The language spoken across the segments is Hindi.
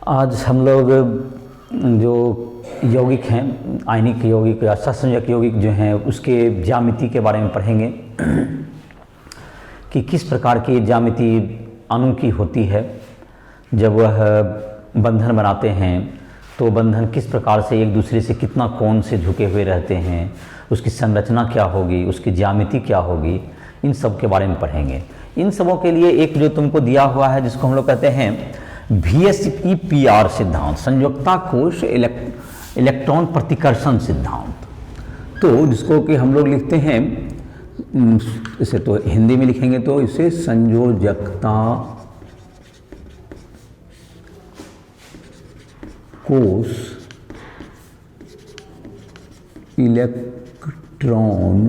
आज हम लोग जो यौगिक हैं, आयनिक यौगिक या सहसंयोजक यौगिक जो हैं, उसके ज्यामिति के बारे में पढ़ेंगे कि किस प्रकार की ज्यामिति अणु की होती है। जब वह बंधन बनाते हैं तो बंधन किस प्रकार से एक दूसरे से कितना कोण से झुके हुए रहते हैं, उसकी संरचना क्या होगी, उसकी ज्यामिति क्या होगी, इन सब के बारे में पढ़ेंगे। इन सबों के लिए एक जो तुमको दिया हुआ है जिसको हम लोग कहते हैं VSEPR सिद्धांत, संयोजकता कोश इलेक्ट्रॉन प्रतिकर्षण सिद्धांत। तो जिसको कि हम लोग लिखते हैं, इसे तो हिंदी में लिखेंगे तो इसे संयोजकता कोश इलेक्ट्रॉन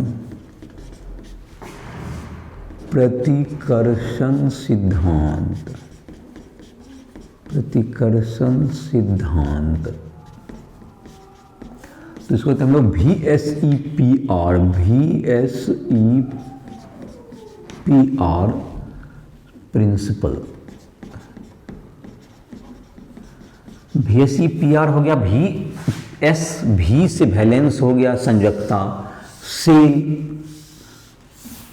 प्रतिकर्षण सिद्धांत, प्रतिकर्षण सिद्धांत। तो इसको कहते हैं हम लोग VSEPR प्रिंसिपल। VSEPR हो गया, V से वैलेंस हो गया संयोजकता, shell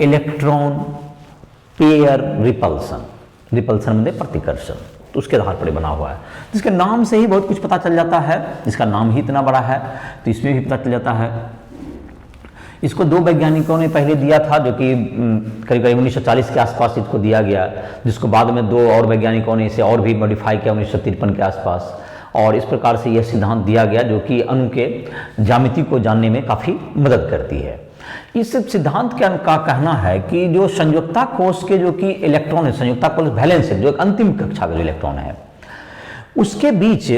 electron pair repulsion, repulsion मतलब प्रतिकर्षण, तो उसके आधार पर बना हुआ है। जिसके नाम से ही बहुत कुछ पता चल जाता है, इसका नाम ही इतना बड़ा है तो इसमें भी पता चल जाता है। इसको दो वैज्ञानिकों ने पहले दिया था, जो कि करीब करीब 1940 के आसपास इसको दिया गया, जिसको बाद में दो और वैज्ञानिकों ने इसे और भी मॉडिफाई किया 1953 के आसपास, और इस प्रकार से यह सिद्धांत दिया गया जो कि अणु के ज्यामिति को जानने में काफ़ी मदद करती है। इस सिद्धांत का कहना है कि जो संयोजकता कोश के जो कि इलेक्ट्रॉन है, संयोजकता कोश वैलेंस है, जो एक अंतिम कक्षा का जो इलेक्ट्रॉन है, उसके बीच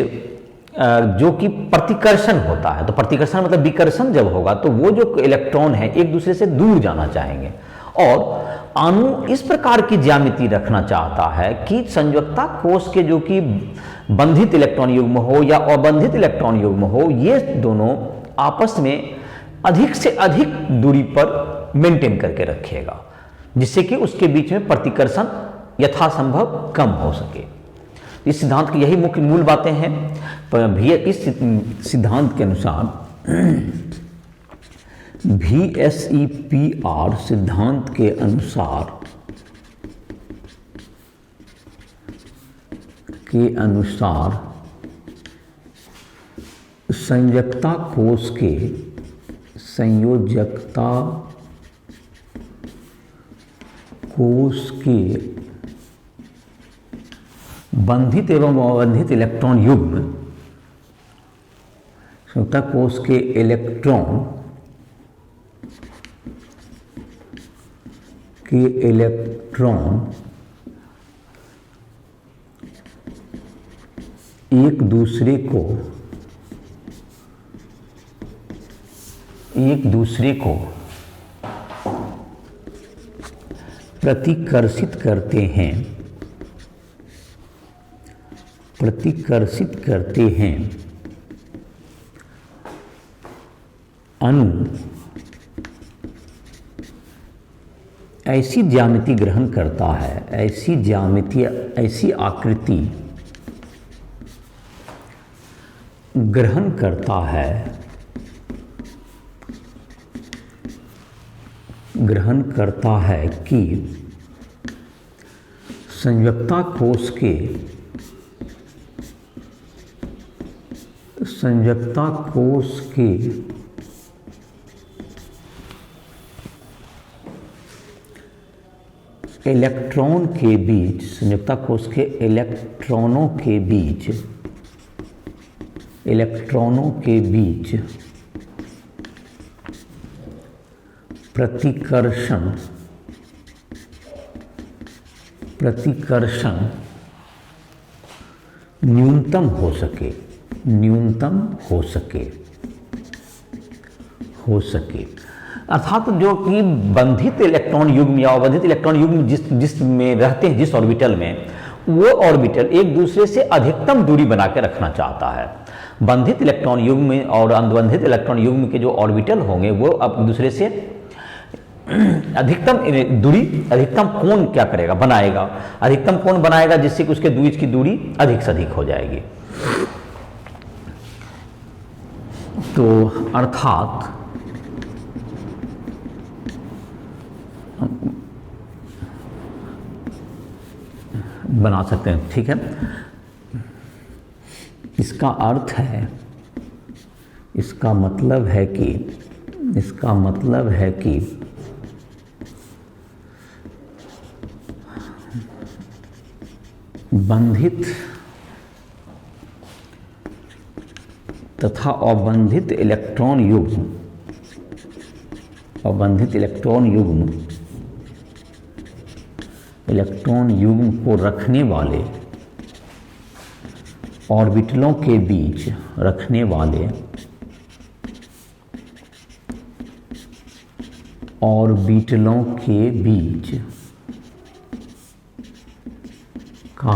जो कि प्रतिकर्षण होता है। तो प्रतिकर्षण मतलब विकर्षण जब होगा तो वो जो इलेक्ट्रॉन है एक दूसरे से दूर जाना चाहेंगे, और अणु इस प्रकार की ज्यामिति रखना चाहता है कि संयोजकता कोश के जो कि बंधित इलेक्ट्रॉन युग्म हो या अबंधित इलेक्ट्रॉन युग्म हो, ये दोनों आपस में अधिक से अधिक दूरी पर मेंटेन करके रखेगा, जिससे कि उसके बीच में प्रतिकर्षण यथासंभव कम हो सके। इस सिद्धांत की यही मुख्य मूल बातें हैं। पर भी इस सिद्धांत के अनुसार VSEPR सिद्धांत के अनुसार संयोजकता कोश के बंधित एवं अबंधित इलेक्ट्रॉन युग्म, संयोजकता कोश के इलेक्ट्रॉन एक दूसरे को प्रतिकर्षित करते हैं। अणु ऐसी ज्यामिति ग्रहण करता है, ऐसी आकृति ग्रहण करता है कि संयोजकता कोश के इलेक्ट्रॉन के बीच, संयोजकता कोश के इलेक्ट्रॉनों के बीच प्रतिकर्षण न्यूनतम हो सके। अर्थात जो कि बंधित इलेक्ट्रॉन युग्म या अबंधित इलेक्ट्रॉन युग्म जिस में रहते हैं, जिस ऑर्बिटल में, वो ऑर्बिटल एक दूसरे से अधिकतम दूरी बना के रखना चाहता है। बंधित इलेक्ट्रॉन युग्म और अनबंधित इलेक्ट्रॉन युग्म के जो ऑर्बिटल होंगे वो अब दूसरे से अधिकतम दूरी, अधिकतम कोण क्या करेगा, बनाएगा, अधिकतम कोण बनाएगा, जिससे कि उसके बीच की दूरी अधिक से अधिक हो जाएगी। तो अर्थात बना सकते हैं, ठीक है। इसका अर्थ है, इसका मतलब है कि बंधित तथा अबंधित इलेक्ट्रॉन युग्म, इलेक्ट्रॉन युग्म को रखने वाले ऑर्बिटलों के बीच का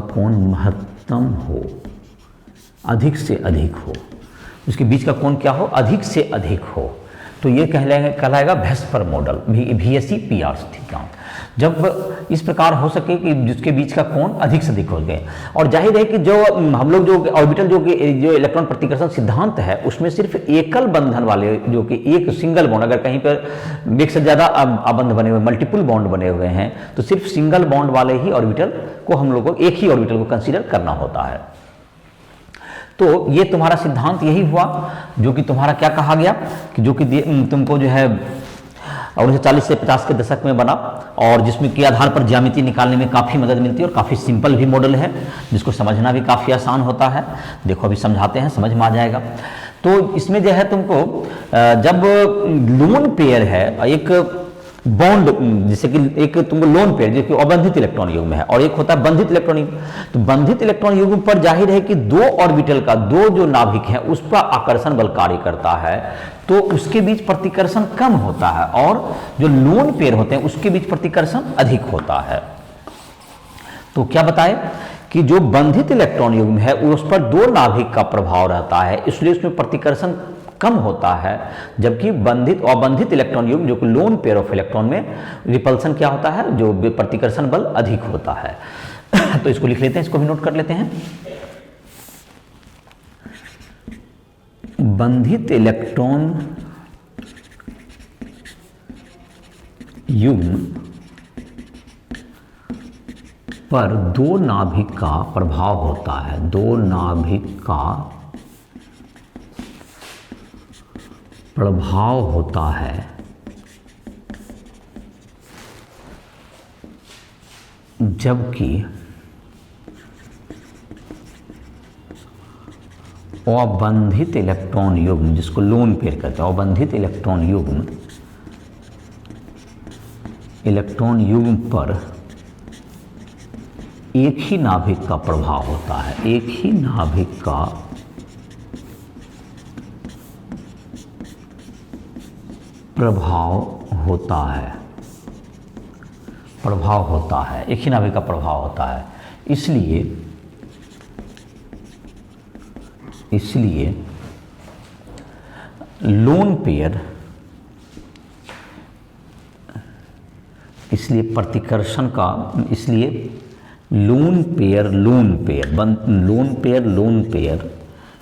कोण महत्तम हो, अधिक से अधिक हो। उसके बीच का कोण क्या हो? अधिक से अधिक हो। तो ये कहलाएगा वेस्पर मॉडल, VSE PR स्थिरांक। जब इस प्रकार हो सके कि जिसके बीच का कोण अधिक से अधिक हो गए, और जाहिर है कि जो हम लोग जो ऑर्बिटल जो इलेक्ट्रॉन प्रतिकर्षण सिद्धांत है उसमें सिर्फ एकल बंधन वाले, जो कि एक सिंगल बॉन्ड, अगर कहीं पर एक से ज़्यादा आबंध बने हुए, मल्टीपल बॉन्ड बने हुए हैं, तो सिर्फ सिंगल बॉन्ड वाले ही ऑर्बिटल को हम लोग को, एक ही ऑर्बिटल को कंसीडर करना होता है। तो ये तुम्हारा सिद्धांत यही हुआ, जो कि तुम्हारा क्या कहा गया कि जो कि तुमको जो है 1940 से 50 के दशक में बना, और जिसमें के आधार पर ज्यामिति निकालने में काफ़ी मदद मिलती है, और काफ़ी सिंपल भी मॉडल है, जिसको समझना भी काफ़ी आसान होता है। देखो अभी समझाते हैं, समझ में आ जाएगा। तो इसमें जो है तुमको जब लोन पेयर है, एक बॉन्ड, जैसे कि एक तुमको लोन पेयर जो कि अबंधित इलेक्ट्रॉन युग्म है, और एक होता है बंधित इलेक्ट्रॉन युग्म। तो बंधित इलेक्ट्रॉन युग्म पर जाहिर है कि दो ऑर्बिटल का, दो जो नाभिक है उस पर आकर्षण बल कार्य करता है, तो उसके बीच प्रतिकर्षण कम होता है, और जो लोन पेयर होते हैं उसके बीच प्रतिकर्षण अधिक होता है। तो क्या बताए कि जो बंधित इलेक्ट्रॉन युग्म है उस पर दो नाभिक का प्रभाव रहता है, इसलिए उसमें प्रतिकर्षण कम होता है, जबकि अबंधित इलेक्ट्रॉन युग्म जो कि लोन पेयर ऑफ इलेक्ट्रॉन में रिपल्सन क्या होता है, जो प्रतिकर्षण बल अधिक होता है। तो इसको लिख लेते हैं, इसको भी नोट कर लेते हैं। बंधित इलेक्ट्रॉन युग्म पर दो नाभिक का प्रभाव होता है, दो नाभिक का प्रभाव होता है, जबकि अबंधित इलेक्ट्रॉन युग्म, जिसको लोन पेयर कहते हैं, अबंधित इलेक्ट्रॉन युग्म पर एक ही नाभिक का प्रभाव होता है, एक ही नाभिक का प्रभाव होता है, एक ही नाभिक का प्रभाव होता है। इसलिए लोन पेयर, इसलिए प्रतिकर्षण का, इसलिए लोन पेयर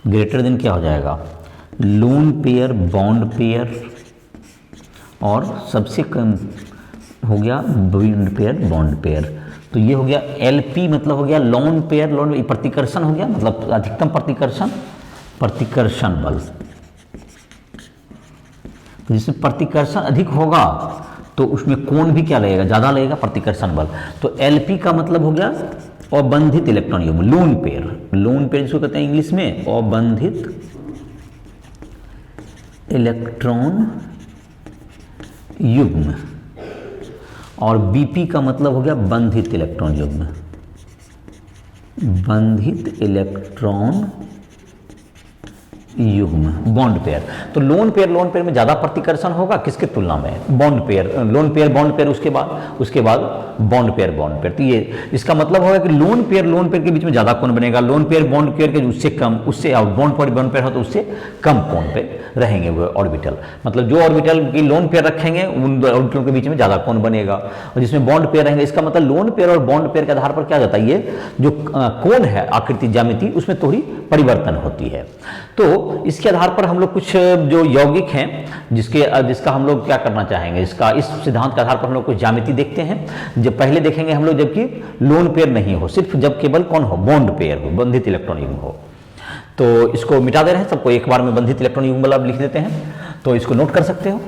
ग्रेटर देन क्या हो जाएगा, लोन पेयर बॉन्ड पेयर, और सबसे कम हो गया बॉन्ड पेयर। तो ये हो गया LP, मतलब हो गया लोन पेयर, प्रतिकर्षण हो गया, मतलब अधिकतम प्रतिकर्षण बल। तो जिसमें प्रतिकर्षण अधिक होगा तो उसमें कोण भी क्या लगेगा, ज़्यादा लगेगा, प्रतिकर्षण बल। तो LP का मतलब हो गया अबंधित इलेक्ट्रॉन युग्म, लोन पेयर जिसको कहते हैं इंग्लिश में अबंधित इलेक्ट्रॉन युग्म, और BP का मतलब हो गया बंधित इलेक्ट्रॉन युग्म, बंधित इलेक्ट्रॉन युग्म, बॉन्ड पेयर। तो लोन पेयर में ज्यादा प्रतिकर्षण होगा किसके तुलना में? Bond pair. Lone pair bond pair, उसके बाद बॉन्ड पेयर। तो ये इसका मतलब होगा कि लोन पेयर के बीच में ज्यादा कोण बनेगा, लोन पेयर बॉन्ड पेयर के उससे कम, उससे बॉन्ड पेयर हो तो उससे कम कोण पे रहेंगे वो ऑर्बिटल। मतलब जो ऑर्बिटल की लोन पेयर रखेंगे उन ऑर्बिटल के बीच में ज्यादा कोण बनेगा, और जिसमें बॉन्ड पेयर रहेंगे, इसका मतलब लोन पेयर और बॉन्ड पेयर के आधार पर क्या जाता है, ये जो कोण है, आकृति, ज्यामिति, उसमें थोड़ी परिवर्तन होती है। तो इसके आधार पर हम लोग कुछ जो यौगिक हैं जिसका हम लोग क्या करना चाहेंगे, इसका इस सिद्धांत के आधार पर हम लोग कुछ ज्यामिति देखते हैं। जब पहले देखेंगे हम लोग जबकि लोन पेयर नहीं हो, सिर्फ जब केवल कौन हो, बॉन्ड पेयर हो, बंधित इलेक्ट्रॉन युग्म हो। तो इसको मिटा दे रहे हैं सबको, एक बार में बंधित इलेक्ट्रॉन युग्म वाला लिख देते हैं, तो इसको नोट कर सकते हो।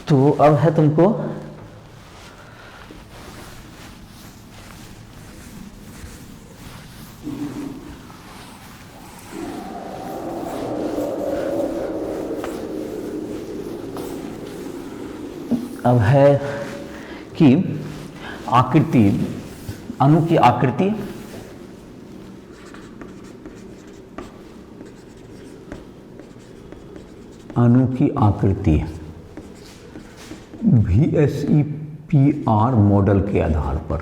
तो अब है तुमको अब है कि आकृति, अणु की आकृति VSEPR मॉडल के आधार पर,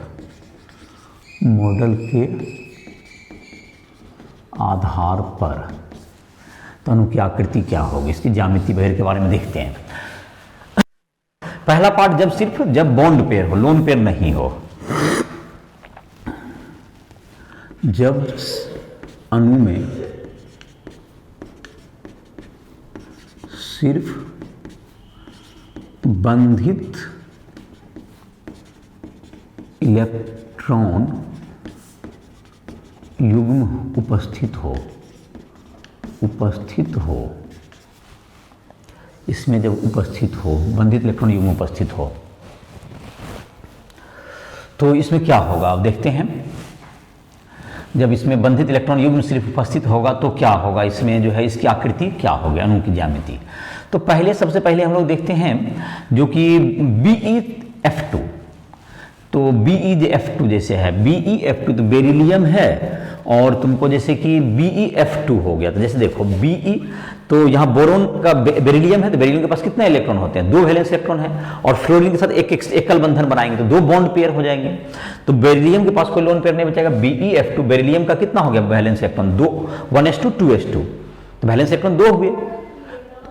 तो अणु की आकृति क्या होगी, इसकी ज्यामिति वगैरह के बारे में देखते हैं। पहला पार्ट जब बॉन्ड पेयर हो, लोन पेयर नहीं हो, जब अणु में सिर्फ बंधित इलेक्ट्रॉन युग्म उपस्थित हो, इसमें जब उपस्थित हो, बंधित इलेक्ट्रॉन युग्म उपस्थित हो, तो इसमें क्या होगा आप देखते हैं। जब इसमें बंधित इलेक्ट्रॉन युग्म सिर्फ उपस्थित होगा तो क्या होगा, इसमें जो है इसकी आकृति क्या होगी, अणु की ज्यामिति। तो सबसे पहले हम लोग देखते हैं जो कि BeF2। तो BeF2 जैसे है, BeF2 तो बेरिलियम है, और तुमको जैसे कि BeF2 हो गया, तो जैसे देखो Be, तो यहाँ बोरोन का बेरिलियम है, तो बेरिलियम के पास कितने इलेक्ट्रॉन होते हैं, 2 वैलेंस इलेक्ट्रॉन है, और फ्लोरीन के साथ एक एकल बंधन बनाएंगे तो 2 बॉन्ड पेयर हो जाएंगे। तो बेरिलियम के पास कोई लोन पेयर नहीं बचेगा। BeF2, बेरिलियम का कितना हो गया वैलेंस इलेक्ट्रॉन, 2, 1s2 2s2, तो वैलेंस इलेक्ट्रॉन 2 हुए,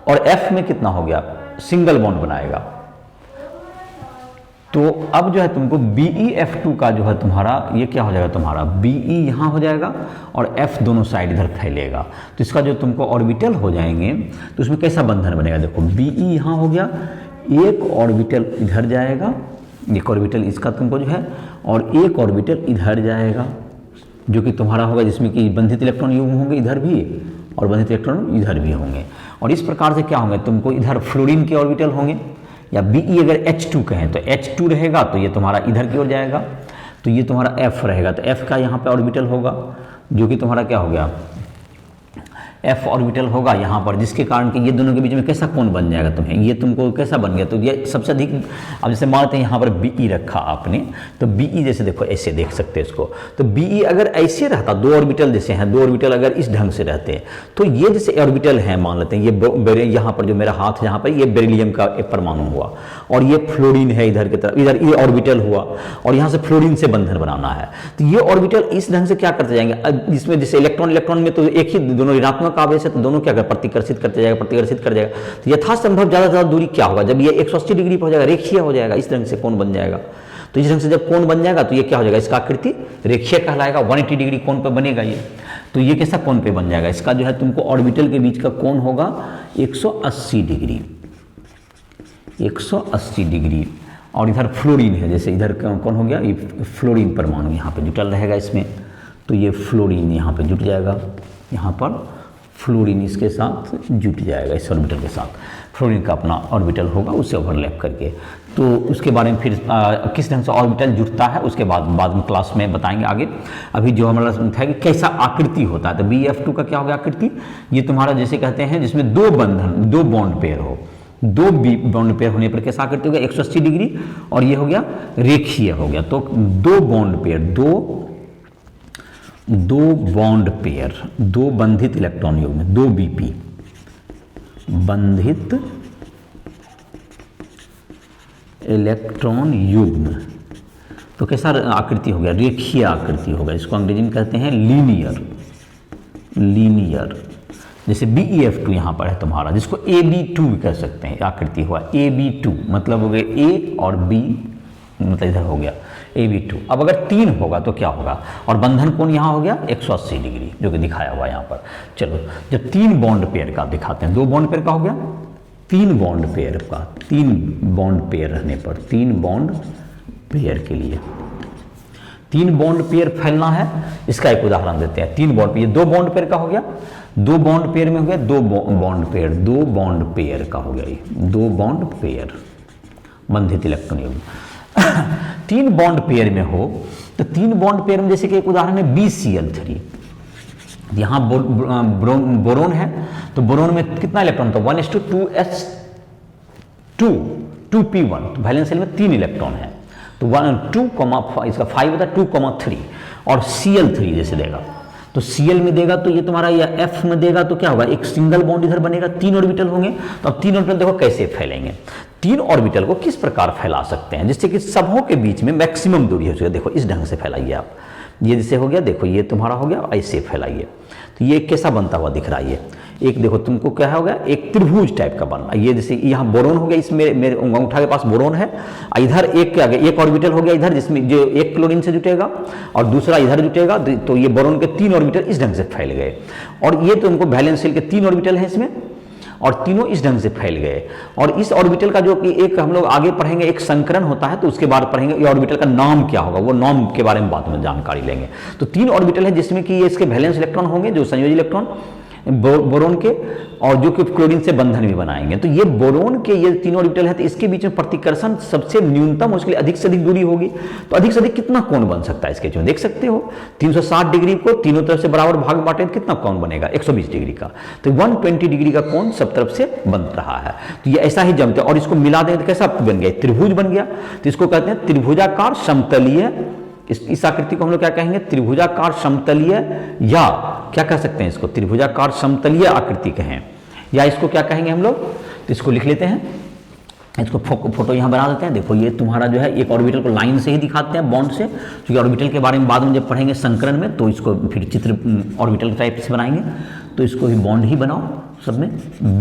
और F में कितना हो गया, सिंगल बॉन्ड बनाएगा। तो अब जो है तुमको BeF2 का जो है तुम्हारा ये क्या हो जाएगा, तुम्हारा Be यहाँ हो जाएगा और F दोनों साइड इधर फैलेगा, तो इसका जो तुमको ऑर्बिटल हो जाएंगे तो उसमें कैसा बंधन बनेगा, देखो Be यहाँ हो गया, एक ऑर्बिटल इधर जाएगा, एक ऑर्बिटल इसका तुमको जो है, और एक ऑर्बिटल इधर जाएगा जो कि तुम्हारा होगा, जिसमें कि बंधित इलेक्ट्रॉन युग्म होंगे इधर भी और बंधित इलेक्ट्रॉन इधर भी होंगे। और इस प्रकार से क्या होंगे, तुमको इधर फ्लोरीन के ऑर्बिटल होंगे, या Be अगर H2 कहें तो H2 रहेगा, तो ये तुम्हारा इधर की ओर जाएगा, तो ये तुम्हारा F रहेगा, तो F का यहाँ पे ऑर्बिटल होगा जो कि तुम्हारा क्या हो गया, F ऑर्बिटल होगा यहाँ पर, जिसके कारण कि ये दोनों के बीच में कैसा कोण बन जाएगा तुम्हें, ये तुमको कैसा बन गया, तो ये सबसे अधिक। अब जैसे मानते हैं यहाँ पर Be रखा आपने, तो Be जैसे देखो ऐसे देख सकते हैं इसको, तो Be अगर ऐसे रहता, 2 ऑर्बिटल जैसे हैं, 2 ऑर्बिटल अगर इस ढंग से रहते तो ये जैसे ऑर्बिटल है, मान लेते हैं ये यहाँ पर जो मेरा हाथ यहाँ पर ये बेरिलियम का एक परमाणु हुआ, और ये फ्लोरीन है इधर की तरफ, इधर ये ऑर्बिटल हुआ, और यहाँ से फ्लोरीन से बंधन बनाना है, तो ये ऑर्बिटल इस ढंग से क्या करते जाएंगे, इसमें जैसे इलेक्ट्रॉन में तो एक ही दोनों ऋणात्मक आवेश है, तो दोनों क्या कर प्रतिकर्षित कर जाएगा, तो यथासंभव ज्यादा से ज्यादा दूरी क्या होगा, जब ये 180 डिग्री पर हो जाएगा, रेखीय हो जाएगा, इस ढंग से कोण बन जाएगा। तो इस ढंग से जब कोण बन जाएगा तो ये क्या हो जाएगा, इसका आकृति रेखीय कहलाएगा, 180 डिग्री कोण पर बनेगा ये। तो ये कैसा कोण पे बन जाएगा, इसका जो है तुमको ऑर्बिटल के बीच का कोण होगा 180 डिग्री, 180 डिग्री। और इधर फ्लोरीन है, जैसे इधर कौन हो गया, ये फ्लोरीन परमाणु यहाँ पे जुटल रहेगा इसमें, तो ये फ्लोरीन यहाँ पे जुट जाएगा, यहाँ पर फ्लोरीन इसके साथ जुट जाएगा, इस ऑर्बिटल के साथ फ्लोरीन का अपना ऑर्बिटल होगा, उससे ओवरलैप करके। तो उसके बारे में फिर किस ढंग से ऑर्बिटल जुटता है उसके बाद में क्लास में बताएंगे आगे। अभी जो हमारा था कि कैसा आकृति होता है, तो BF2 का क्या होगा आकृति, ये तुम्हारा जैसे कहते हैं जिसमें दो बॉन्ड पेयर हो, दो बॉन्ड पेयर होने पर कैसा आकृति हो गया 180 डिग्री, और ये हो गया रेखीय हो गया। तो दो बॉन्ड पेयर, दो बॉन्ड पेयर, दो बंधित इलेक्ट्रॉन युग्म, दो BP बंधित इलेक्ट्रॉन युग्म, तो कैसा आकृति हो गया, रेखीय आकृति होगा। इसको अंग्रेजी में कहते हैं लीनियर। जैसे BEF2 यहाँ पर है तुम्हारा, जिसको AB2 कह सकते हैं, आकृति हुआ AB2, मतलब हो गया A और B, मतलब इधर हो गया AB2। अब अगर 3 होगा तो क्या होगा, और बंधन कोण यहाँ हो गया 180 डिग्री, जो कि दिखाया हुआ है यहाँ पर। चलो जब 3 बॉन्ड पेयर का दिखाते हैं, 2 बॉन्ड पेयर का हो गया, 3 बॉन्ड पेयर का, 3 बॉन्ड पेयर रहने पर, 3 बॉन्ड पेयर के लिए 3 बॉन्ड पेयर फैलना है, इसका एक उदाहरण देते हैं। 3 बॉन्ड पेयर, 2 बॉन्ड पेयर का हो गया, 2 बॉन्ड पेयर में हो गया 2 बॉन्ड पेयर, 2 बॉन्ड पेयर का हो गया ये, 2 बॉन्ड पेयर बंधित इलेक्ट्रॉन युग्म। 3 बॉन्ड पेयर में हो तो 3 बॉन्ड पेयर में जैसे कि एक उदाहरण है BCl3, यहां बोरोन है, तो बोरोन में कितना इलेक्ट्रॉन था 1:2s2 2p1, तो वैलेंस शेल में 3 इलेक्ट्रॉन है, तो 2, इसका 5 होता है 2,3, और Cl3 जैसे देगा तो Cl में देगा तो ये तुम्हारा या F में देगा तो क्या होगा, एक सिंगल बॉन्ड इधर बनेगा, 3 ऑर्बिटल होंगे। तो अब 3 ऑर्बिटल देखो कैसे फैलेंगे, 3 ऑर्बिटल को किस प्रकार फैला सकते हैं जिससे कि सबों के बीच में मैक्सिमम दूरी हो सके। देखो इस ढंग से फैलाइए आप, ये जैसे हो गया, देखो ये तुम्हारा हो गया, ऐसे फैलाइए, तो ये कैसा बनता हुआ दिख रहा है, ये एक देखो तुमको क्या हो गया, एक त्रिभुज टाइप का बन रहा है। ये जैसे यहाँ बोरोन हो गया, इसमें मेरे अंगूठा के पास बोरोन है, इधर एक क्या गया, एक ऑर्बिटल हो गया इधर, जिसमें जो एक क्लोरीन से जुटेगा और दूसरा इधर जुटेगा, तो ये बोरोन के 3 ऑर्बिटल इस ढंग से फैल गए, और ये तुमको वैलेंस शेल के 3 ऑर्बिटल है इसमें, और तीनों इस ढंग से फैल गए। और इस ऑर्बिटल का जो कि एक हम लोग आगे पढ़ेंगे, एक संकरण होता है, तो उसके बाद पढ़ेंगे ये ऑर्बिटल का नाम क्या होगा, वो नाम के बारे में बाद में जानकारी लेंगे। तो 3 ऑर्बिटल है जिसमें कि ये इसके वैलेंस इलेक्ट्रॉन होंगे, जो संयोजी इलेक्ट्रॉन बोरोन के, और जो कि क्लोरीन से बंधन भी बनाएंगे। तो ये बोरोन के ये 3 ऑर्बिटल है, तो इसके बीच में प्रतिकर्षण सबसे न्यूनतम, उसके लिए अधिक से अधिक दूरी होगी। तो अधिक से अधिक कितना कोण बन सकता है इसके, जो देख सकते हो 360 डिग्री को तीनों तरफ से बराबर भाग बांटे तो कितना कोण बनेगा 120 डिग्री का, तो 120 डिग्री का कोण सब तरफ से बन रहा है। तो ये ऐसा ही जमते हैं, और इसको मिला दें तो कैसा बन गया, त्रिभुज बन गया। तो इसको कहते हैं त्रिभुजाकार समतलीय, इस आकृति को हम लोग क्या कहेंगे, त्रिभुजाकार समतलीय, या क्या कह सकते हैं इसको, त्रिभुजाकार समतलीय आकृति कहें, या इसको क्या कहेंगे हम लोग। तो इसको लिख लेते हैं, इसको फोटो यहाँ बना देते हैं। देखो ये तुम्हारा जो है एक ऑर्बिटल को लाइन से ही दिखाते हैं, बॉन्ड से, क्योंकि ऑर्बिटल के बारे में बाद में जब पढ़ेंगे संकरण में, तो इसको फिर चित्र ऑर्बिटल टाइप से बनाएंगे। तो इसको भी बॉन्ड ही बनाओ सब में,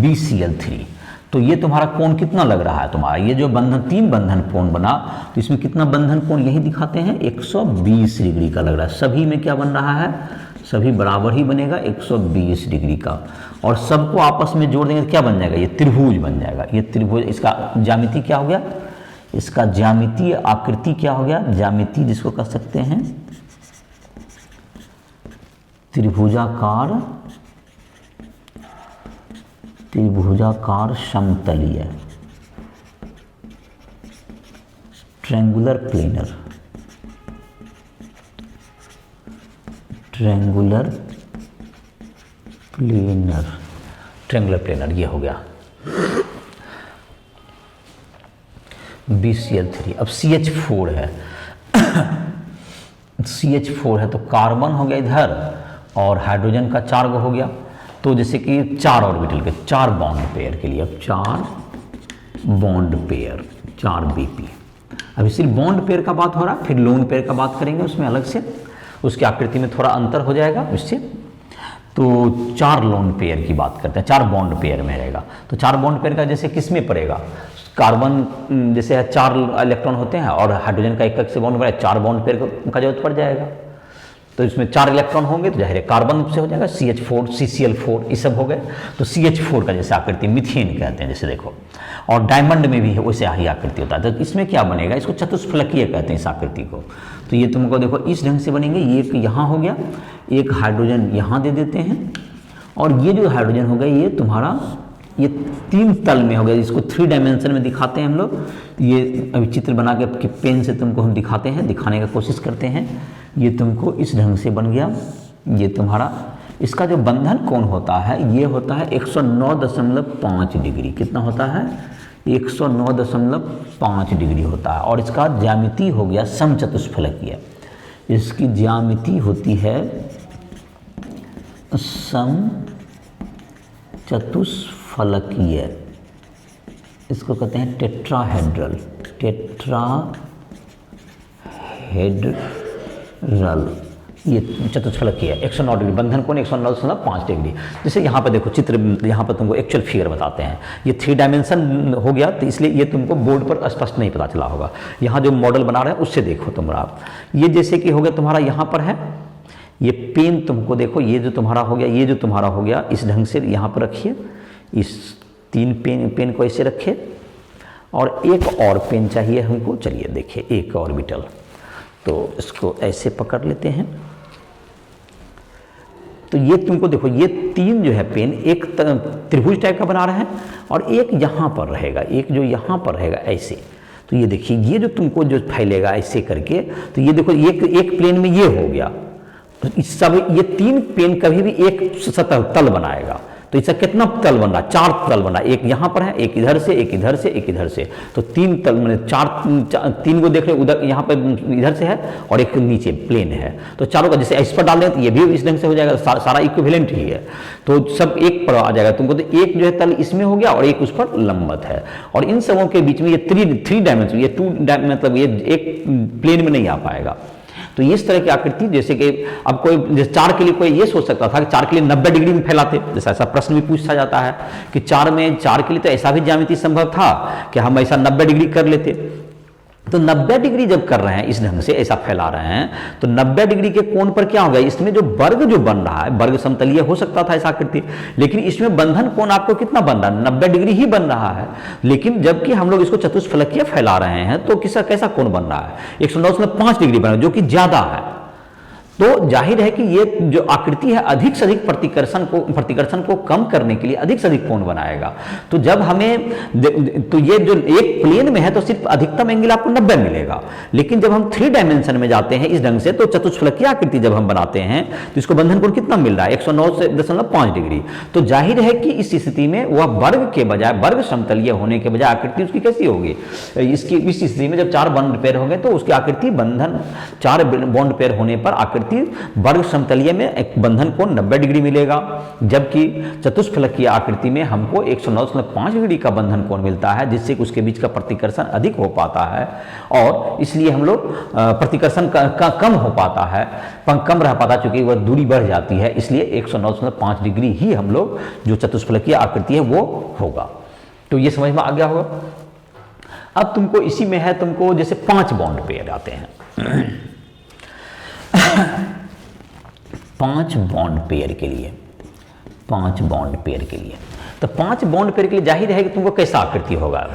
BCl3। तो ये तुम्हारा कोण कितना लग रहा है तुम्हारा, ये जो बंधन 3 बंधन कोण बना, तो इसमें कितना बंधन कोण यही दिखाते हैं 120 डिग्री का लग रहा है। सभी में क्या बन रहा है, सभी बराबर ही बनेगा 120 डिग्री का, और सबको आपस में जोड़ देंगे तो क्या बन जाएगा, ये त्रिभुज बन जाएगा। ये त्रिभुज, इसका ज्यामिति क्या हो गया, इसका ज्यामितीय आकृति क्या हो गया, ज्यामिति जिसको कह सकते हैं त्रिभुजाकार समतलीय, ट्रायंगुलर प्लेनर, ट्रायंगुलर प्लेनर, ये हो गया BCl3। अब CH4 है CH4 है, तो कार्बन हो गया इधर, और हाइड्रोजन का 4 गो हो गया। तो जैसे कि 4 ऑर्बिटल के 4 बॉन्ड पेयर के लिए, अब 4 बॉन्ड पेयर, 4 BP। अभी सिर्फ बॉन्ड पेयर का बात हो रहा है, फिर लोन पेयर का बात करेंगे उसमें अलग से, उसकी आकृति में थोड़ा अंतर हो जाएगा उससे। तो 4 लोन पेयर की बात करते हैं, 4 बॉन्ड पेयर में रहेगा। तो 4 बॉन्ड पेयर का जैसे किस में पड़ेगा, कार्बन जैसे 4 इलेक्ट्रॉन होते हैं, और हाइड्रोजन का एक से बॉन्ड बनेगा, 4 बॉन्ड पेयर का जरूरत पड़ जाएगा। तो इसमें 4 इलेक्ट्रॉन होंगे, तो जाहिर है कार्बन से हो जाएगा, CH4 CCl4 ये सब हो गए। तो CH4 का जैसे आकृति मीथेन कहते हैं, जैसे देखो, और डायमंड में भी वैसे ही आकृति होता है। तो इसमें क्या बनेगा, इसको चतुष्फलकीय कहते हैं इस आकृति को। तो ये तुमको देखो इस ढंग से बनेंगे, ये एक यहाँ हो गया, एक हाइड्रोजन यहाँ दे देते हैं, और ये जो हाइड्रोजन हो गया ये तुम्हारा ये 3 तल में हो गया, इसको 3 डायमेंशन में दिखाते हैं हम लोग। ये अभी चित्र बना के पेन से तुमको हम दिखाते हैं, दिखाने का कोशिश करते हैं। ये तुमको इस ढंग से बन गया। ये तुम्हारा इसका जो बंधन कोण होता है ये होता है 109.5 डिग्री। कितना होता है? 109.5 डिग्री होता है। और इसका ज्यामिति हो गया समचतुष्फलकीय। इसकी ज्यामिति होती है समचतुष्फलकीय, इसको कहते हैं टेट्राहेड्रल। ये चतुष्फलकीय है। 109 डिग्री बंधन कोण 109.5 डिग्री। जैसे यहाँ पर देखो चित्र, यहाँ पर तुमको एक्चुअल फिगर बताते हैं। ये 3 डायमेंशन हो गया तो इसलिए ये तुमको बोर्ड पर स्पष्ट नहीं पता चला होगा। यहाँ जो मॉडल बना रहे हैं उससे देखो तुम्हारा, ये जैसे कि हो गया तुम्हारा यहाँ पर है ये पेन, तुमको देखो ये जो तुम्हारा हो गया, ये जो तुम्हारा हो गया इस ढंग से यहाँ पर रखिए। इस 3 पेन को ऐसे रखे और एक और पेन चाहिए हमको। चलिए देखिए एक ऑर्बिटल, तो इसको ऐसे पकड़ लेते हैं। तो ये तुमको देखो ये 3 जो है पेन एक त्रिभुज टाइप का बना रहे हैं और एक यहाँ पर रहेगा, एक जो यहाँ पर रहेगा ऐसे। तो ये देखिए ये जो तुमको जो फैलेगा ऐसे करके, तो ये देखो एक प्लेन में ये हो गया। तो इस सब ये 3 पेन कभी भी एक सतह तल बनाएगा। तो इसका कितना तल बन रहा है? 4 तल बन रहा है। एक यहाँ पर है, एक इधर से, एक इधर से, एक इधर से। तो 3 तल मैंने 3 को देख रहे उधर यहाँ पर इधर से है और एक नीचे प्लेन है। तो चारों का जैसे इस पर डाल दें तो ये भी इस ढंग से हो जाएगा। सारा इक्विवेलेंट ही है, तो सब एक पर आ जाएगा तुमको। तो एक जो है तल इसमें हो गया और एक उस पर लंबवत है। और इन सबों के बीच में ये 3 डायमेंशन, ये 2 मतलब ये एक प्लेन में नहीं आ पाएगा। तो इस तरह की आकृति, जैसे कि अब कोई जैसे 4 के लिए कोई ये सोच सकता था कि 4 के लिए 90 डिग्री में फैलाते, जैसा ऐसा प्रश्न भी पूछा जाता है कि 4 के लिए तो ऐसा भी ज्यामिति संभव था कि हम ऐसा 90 डिग्री कर लेते। तो 90 डिग्री जब कर रहे हैं इस ढंग से ऐसा फैला रहे हैं, तो 90 डिग्री के कोण पर क्या होगा? इसमें जो वर्ग जो बन रहा है, वर्ग समतलीय हो सकता था ऐसा आकृति, लेकिन इसमें बंधन कोण आपको कितना बन रहा है? 90 डिग्री ही बन रहा है। लेकिन जबकि हम लोग इसको चतुष्फलकीय फैला रहे हैं तो कैसा कोण बन रहा है? 109.5 डिग्री बन रहा है, जो कि ज्यादा है। तो जाहिर है कि ये जो आकृति है अधिक से अधिक प्रतिकर्षण को कम करने के लिए अधिक से अधिक कोण बनाएगा। तो जब हमें तो ये जो एक प्लेन में है तो सिर्फ अधिकतम एंगल आपको 90 मिलेगा, लेकिन जब हम 3 डायमेंशन में जाते हैं इस ढंग से तो चतुष्फलकीय आकृति जब हम बनाते हैं तो इसको बंधन कोण कितना मिल रहा है? 109.5 डिग्री। तो जाहिर है कि इस स्थिति में वह वर्ग के बजाय, वर्ग समतलीय होने के बजाय आकृति उसकी कैसी होगी? इसकी इस स्थिति में जब 4 बॉन्ड पेयर होंगे तो उसकी आकृति बंधन 4 बॉन्ड पेयर होने पर आकृति वर्ग समतलीय में एक बंधन कोण 90 डिग्री मिलेगा, जबकि चतुष्फलकीय आकृति में हमको 109.5 डिग्री का बंधन कोण मिलता है, जिससे उसके बीच का प्रतिकर्षण अधिक हो पाता है और इसलिए हम लोग प्रतिकर्षण का कम हो पाता है, कम रह पाता, चूंकि वह दूरी बढ़ जाती है। इसलिए 109.5 डिग्री ही हम लोग जो चतुष्फलकीय आकृति है वो होगा। तो ये समझ में आ गया होगा। अब तुमको इसी में है, तुमको जैसे 5 बॉन्ड पेयर आते हैं 5 बॉन्ड पेयर के लिए, 5 बॉन्ड पेयर के लिए, तो 5 बॉन्ड पेयर के लिए जाहिर है कि तुमको कैसा आकृति होगा?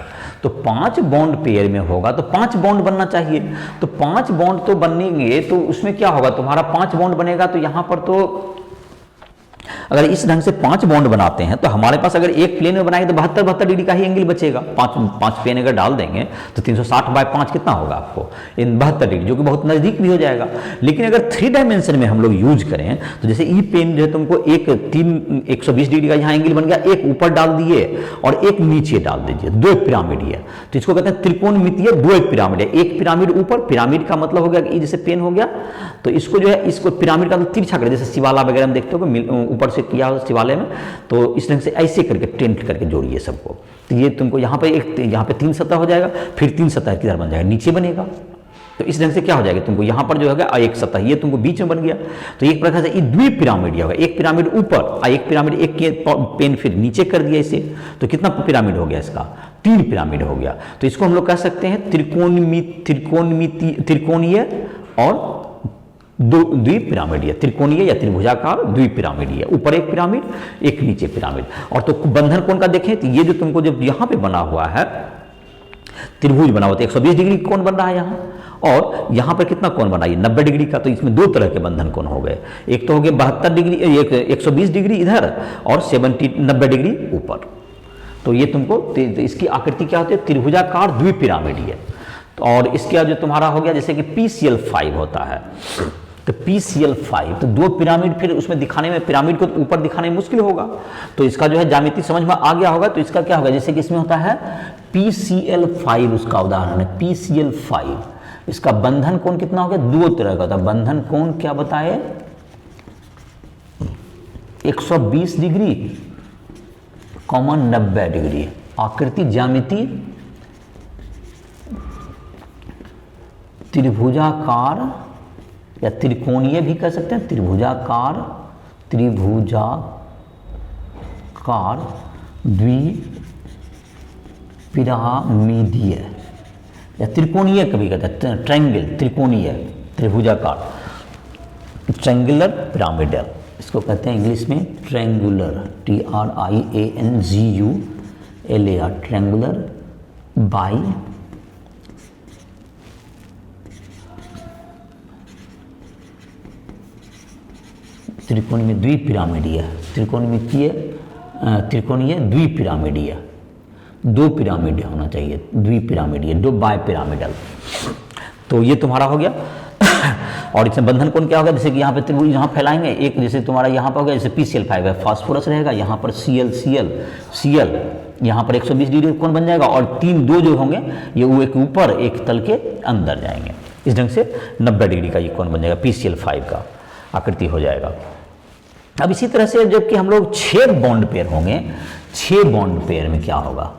तो 5 बॉन्ड पेयर में होगा तो 5 बॉन्ड बनना चाहिए। तो 5 बॉन्ड तो बनेंगे तो उसमें क्या होगा? तुम्हारा 5 बॉन्ड बनेगा तो यहां पर तो अगर इस ढंग से 5 बॉन्ड बनाते हैं तो हमारे पास अगर एक प्लेन में बनाएंगे तो 72 डिग्री का ही एंगल बचेगा। 5 पेन अगर डाल देंगे तो 360/5 कितना होगा आपको? इन 72 डिग्री, जो कि बहुत नजदीक भी हो जाएगा। लेकिन अगर 3 डायमेंशन में हम लोग यूज करें तो जैसे ई पेन जो है तुमको 120 डिग्री का यहाँ एंगल बन गया, एक ऊपर डाल दिए और एक नीचे डाल दीजिए, 2 पिरामिड है। तो इसको कहते हैं त्रिकोणमितीय 2 पिरामिड है। एक पिरामिड ऊपर, पिरामिड का मतलब हो गया कि जैसे पेन हो गया तो इसको जो है इसको पिरामिड का तिरछा कर, जैसे शिवाला वगैरह में देखते हो ऊपर से किया हो शिवालय में, तो इस ढंग से ऐसे करके टेंट करके जोड़िए सबको। तो ये तुमको यहाँ पे 3 सतह हो जाएगा, फिर 3 सतह किधर बन जाएगा? नीचे बनेगा। तो इस ढंग से क्या हो जाएगा? तुमको यहाँ पर जो होगा एक सतह, ये तुमको बीच में बन गया। तो एक प्रकार से ये द्विपिरामिड होगा, एक पिरामिड ऊपर और एक पिरामिड, एक के पेन फिर नीचे कर दिया इसे, तो कितना पिरामिड हो गया इसका? 3 पिरामिड हो गया। तो इसको हम लोग कह सकते हैं त्रिकोणीय और द्विपिरामिडीय, त्रिकोणीय या त्रिभुजाकार द्विपिरामिडीय, ऊपर एक पिरामिड एक नीचे पिरामिड। और तो बंधन कोण का देखें तो ये जो तुमको जब यहाँ पे बना हुआ है त्रिभुज बना हुआ, 120 डिग्री कोण बन रहा है यहाँ, और यहाँ पर कितना कोण बना, ये 90 डिग्री का। तो इसमें दो तरह के बंधन कोण हो गए, एक तो हो गया 72 डिग्री, एक 120 डिग्री इधर और 90 डिग्री ऊपर। तो ये तुमको इसकी आकृति क्या होती है, त्रिभुजाकार द्विपिरामिडीय। और इसका जो तुम्हारा हो गया जैसे कि PCl5 होता है, तो PCl5 तो दो पिरामिड, फिर उसमें दिखाने में पिरामिड को ऊपर दिखाने में मुश्किल होगा, तो इसका जो है ज्यामिति समझ में आ गया होगा। तो इसका क्या होगा, जैसे कि इसमें होता है PCl5, उसका उदाहरण है PCl5। इसका बंधन कोण कितना हो गया, दो तरह का होता है। बंधन कोण क्या बताए, 120 डिग्री, 90 डिग्री। आकृति ज्यामिति त्रिभुजाकार या त्रिकोणीय भी कह सकते हैं, त्रिभुजाकार द्विपिरामिडीय या त्रिकोणीय कभी कहते हैं, ट्रायंगल, त्रिकोणीय, त्रिभुजाकार, ट्रायंगुलर पिरामिडल, इसको कहते हैं इंग्लिश में ट्रायंगुलर, TRIANGULAR, ट्रायंगुलर बाई त्रिकोणीय द्विपिरामिडीय, त्रिकोणीय द्विपिरामिडीय, दो पिरामिड होना चाहिए, द्विपिरामिडीय, दो बाय पिरामिडल। तो ये तुम्हारा हो गया। और इसमें बंधन कोण क्या होगा, जैसे कि यहाँ पे त्रिभुज यहाँ फैलाएंगे, एक जैसे तुम्हारा यहाँ पर हो गया जैसे PCl5 है, फास्फोरस रहेगा, यहाँ पर Cl, यहाँ पर 120 डिग्री कोण बन जाएगा, और दो जो होंगे ये वो एक ऊपर एक तल के अंदर जाएंगे। इस ढंग से 90 डिग्री का ये कोण बन जाएगा, PCl5 का आकृति हो जाएगा। अब इसी तरह से जबकि हम लोग 6 बॉन्ड पेयर होंगे, 6 बॉन्ड पेयर में क्या होगा,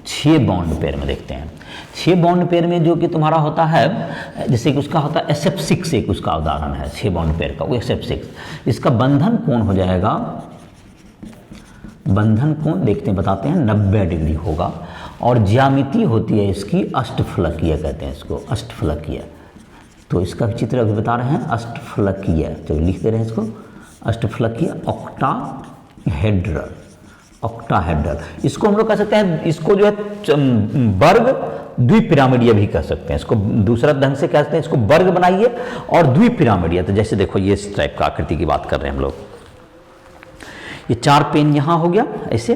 6 बॉन्ड पेयर में देखते हैं। 6 बॉन्ड पेयर में जो कि तुम्हारा होता है, जैसे कि उसका होता है SF6, एक उसका उदाहरण है 6 बॉन्ड पेयर का, वो SF6। इसका बंधन कोण हो जाएगा, बंधन कोण देखते हैं, बताते हैं, 90 डिग्री होगा। और ज्यामिति होती है इसकी अष्टफलकीय, कहते हैं इसको अष्टफलकीय। तो इसका चित्र अभी बता रहे हैं, अष्टफलकीय, तो लिख दे रहे हैं इसको अष्टफलकीय, ऑक्टाहेड्रल। इसको हम लोग कह सकते हैं, इसको जो है वर्ग द्विपिरामिडीय भी कह सकते हैं, इसको दूसरा ढंग से कह सकते हैं, इसको वर्ग बनाइए और द्विपिरामिडीय। तो जैसे देखो ये इस टाइप का आकृति की बात कर रहे हैं हम लोग, ये 4 पेन यहाँ हो गया ऐसे,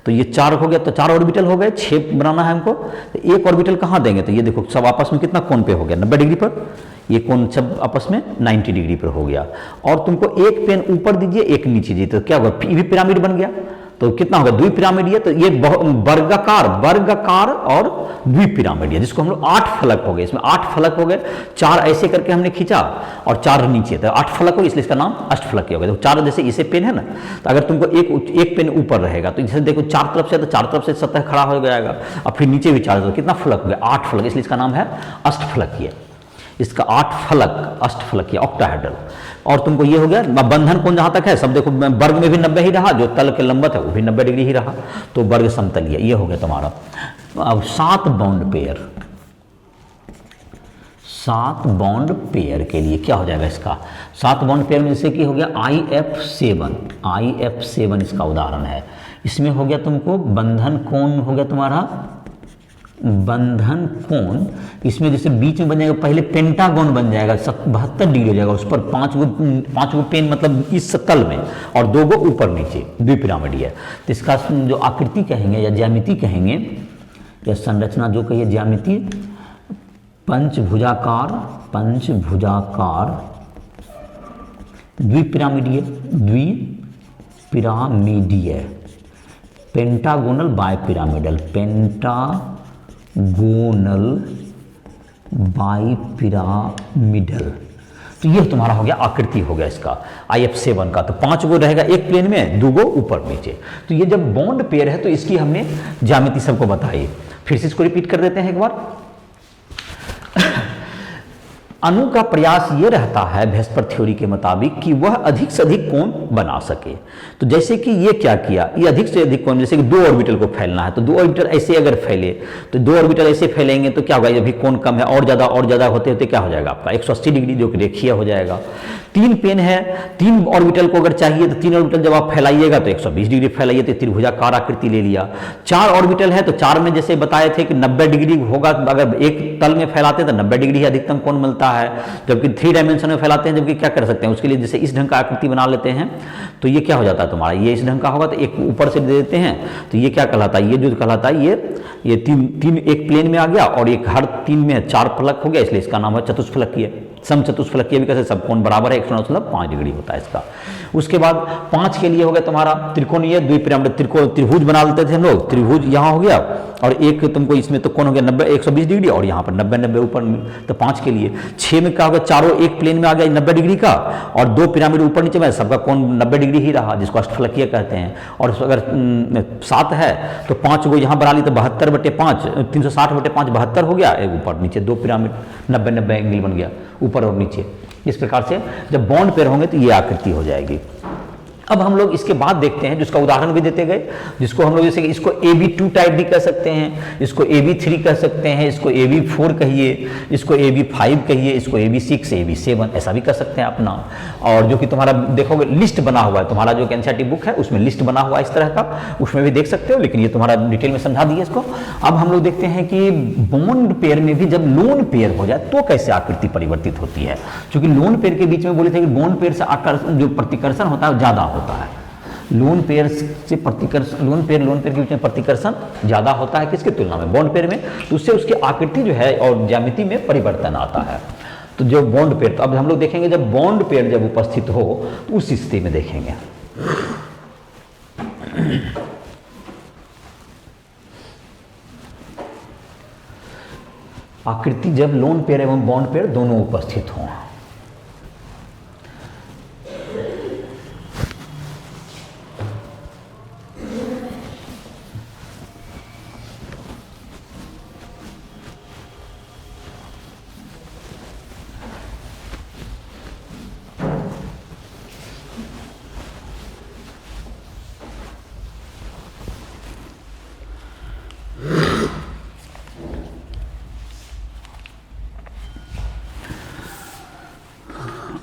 तो ये 4 हो गया, तो 4 ऑर्बिटल हो गए, 6 बनाना है हमको। तो एक ऑर्बिटल कहाँ देंगे, तो ये देखो सब आपस में कितना कोण पे हो गया, 90 डिग्री पर, ये कोण सब आपस में 90 डिग्री पर हो गया। और तुमको एक पेन ऊपर दीजिए, एक नीचे दीजिए, तो क्या होगा, भी पिरामिड बन गया। तो कितना होगा, द्विपिरामिडीय। तो ये वर्गाकार और द्विपिरामिडीय, जिसको हम लोग 8 फलक हो गए, इसमें 8 फलक हो गए, 4 ऐसे करके हमने खींचा और 4 नीचे, तो 8 फलक हो गए, इसलिए इसका नाम अष्टफलकीय हो गया। तो 4 जैसे इसे पेन है ना, तो अगर तुमको एक पेन ऊपर रहेगा, तो जैसे देखो 4 तरफ से, तो 4 तरफ से सतह खड़ा हो जाएगा, और फिर नीचे भी 4, तो कितना फलक हो गया, 8 फलक, इसलिए इसका नाम है अष्टफलकीय। इसका 8 फलक, अष्टफलकीय, ऑक्टाहेड्रल। और तुमको ये हो गया बंधन कोण जहां तक है, सब देखो वर्ग में भी 90 ही रहा, जो तल के लंबत है वो भी 90 डिग्री ही रहा, तो वर्ग समतलीय, ये हो गया तुम्हारा। अब 7 बॉन्ड पेयर के लिए क्या हो जाएगा, इसका 7 बॉन्ड पेयर में जैसे कि हो गया IF7 इसका उदाहरण है। इसमें हो गया तुमको बंधन कोण हो गया तुम्हारा, बंधन कोण, इसमें जैसे बीच में बन जाएगा, पहले पेंटागोन बन जाएगा, 72 डिग्री हो जाएगा, उस पर 5 गो पेन, मतलब इस तल में, और 2 गो ऊपर नीचे, द्विपिरामिडीय। तो इसका जो आकृति कहेंगे या ज्यामिति कहेंगे या संरचना जो कहिए, ज्यामिति पंचभुजाकार द्विपिरामिडीय, पेंटागोनल बायपिरामिडल, बाईपिरामिडल। तो ये तुम्हारा हो गया आकृति हो गया इसका IF7 का। तो 5 गो रहेगा एक प्लेन में, 2 गो ऊपर नीचे। तो ये जब बॉन्ड पेयर है तो इसकी हमने ज्यामिति सबको बताई। फिर से इसको रिपीट कर देते हैं एक बार। अणु का प्रयास ये रहता है वेस्पर थ्योरी के मुताबिक कि वह अधिक से अधिक कोण बना सके। तो जैसे कि ये क्या किया, ये अधिक से अधिक कोण, जैसे कि 2 ऑर्बिटल को फैलना है, तो 2 ऑर्बिटल ऐसे अगर फैले, तो 2 ऑर्बिटल ऐसे फैलेंगे तो क्या होगा, अभी कोण कम है, और ज़्यादा होते होते क्या हो जाएगा आपका 180 डिग्री, जो कि रेखीय हो जाएगा। तीन पेन है, तीन ऑर्बिटल को अगर चाहिए तो तीन ऑर्बिटल जब आप फैलाइएगा तो 120 डिग्री फैलाइए तो त्रिभुजाकार आकृति ले लिया। चार ऑर्बिटल है तो चार में जैसे बताए थे कि 90 डिग्री होगा, अगर एक तल में फैलाते हैं तो 90 डिग्री अधिकतम कोण मिलता है, जबकि 3 डायमेंशन में फैलाते हैं जबकि क्या कर सकते हैं उसके लिए जैसे इस ढंग का आकृति बना लेते हैं तो ये क्या हो जाता है तुम्हारा, ये इस ढंग का होगा तो एक ऊपर से दे देते हैं तो ये क्या कहलाता है, ये जो कहलाता है ये तीन एक प्लेन में आ गया और एक हर तीन में 4 फलक हो गया, इसलिए इसका नाम है चतुष्फलकीय। समचतुष्फलकीय भी कैसे, सब कोण बराबर है 105 डिग्री होता है इसका। उसके बाद 5 के लिए हो गया तुम्हारा त्रिकोणीय द्विपिरामिड, त्रिभुज बना लेते थे हम लोग, त्रिभुज यहाँ हो गया और एक तुमको इसमें तो कौन हो गया 90 120 डिग्री और यहाँ पर 90 ऊपर तो 5 के लिए। 6 में क्या हो गया, चारों एक प्लेन में आ गया 90 डिग्री का और 2 पिरामिड ऊपर नीचे में, सबका कोण 90 डिग्री ही रहा जिसको अष्टफलकीय कहते हैं। और अगर 7 है तो 5 को यहाँ बना ली तो 72/5 360/5 72 हो गया, एक ऊपर नीचे 2 पिरामिड 90 एंगल बन गया ऊपर और नीचे। इस प्रकार से जब बॉन्ड पेयर होंगे तो ये आकृति हो जाएगी। अब हम लोग इसके बाद देखते हैं जिसका उदाहरण भी देते गए, जिसको हम लोग जैसे इसको AB2 टाइप भी कह सकते हैं, इसको AB3 कह सकते हैं, इसको AB4 कहिए, इसको AB5 कहिए, इसको AB6 AB7 ऐसा भी कह सकते हैं अपना। और जो कि तुम्हारा देखोगे लिस्ट बना हुआ है, तुम्हारा जो एनसीईआरटी बुक है उसमें लिस्ट बना हुआ है इस तरह का, उसमें भी देख सकते हो, लेकिन ये तुम्हारा डिटेल में समझा दिए इसको। अब हम लोग देखते हैं कि बॉन्ड पेयर में भी जब लोन पेयर हो जाए तो कैसे आकृति परिवर्तित होती है, क्योंकि लोन पेयर के बीच में बोले थे कि बॉन्ड पेयर से आकर्षण जो प्रतिकर्षण होता है ज्यादा होता है, लोन पेयर से प्रतिकर्षण, लोन पेयर के बीच में प्रतिकर्षण ज्यादा होता है किसकी तुलना में, बॉन्ड पेयर में, तो उससे उसकी आकृति जो है और ज्यामिति में परिवर्तन आता है। तो जो बॉन्ड पेयर, तो अब हम लोग देखेंगे जब बॉन्ड पेयर जब उपस्थित हो तो उस स्थिति में देखेंगे। आकृति जब लोन पेयर एवं बॉन्ड पेयर दोनों उपस्थित हों।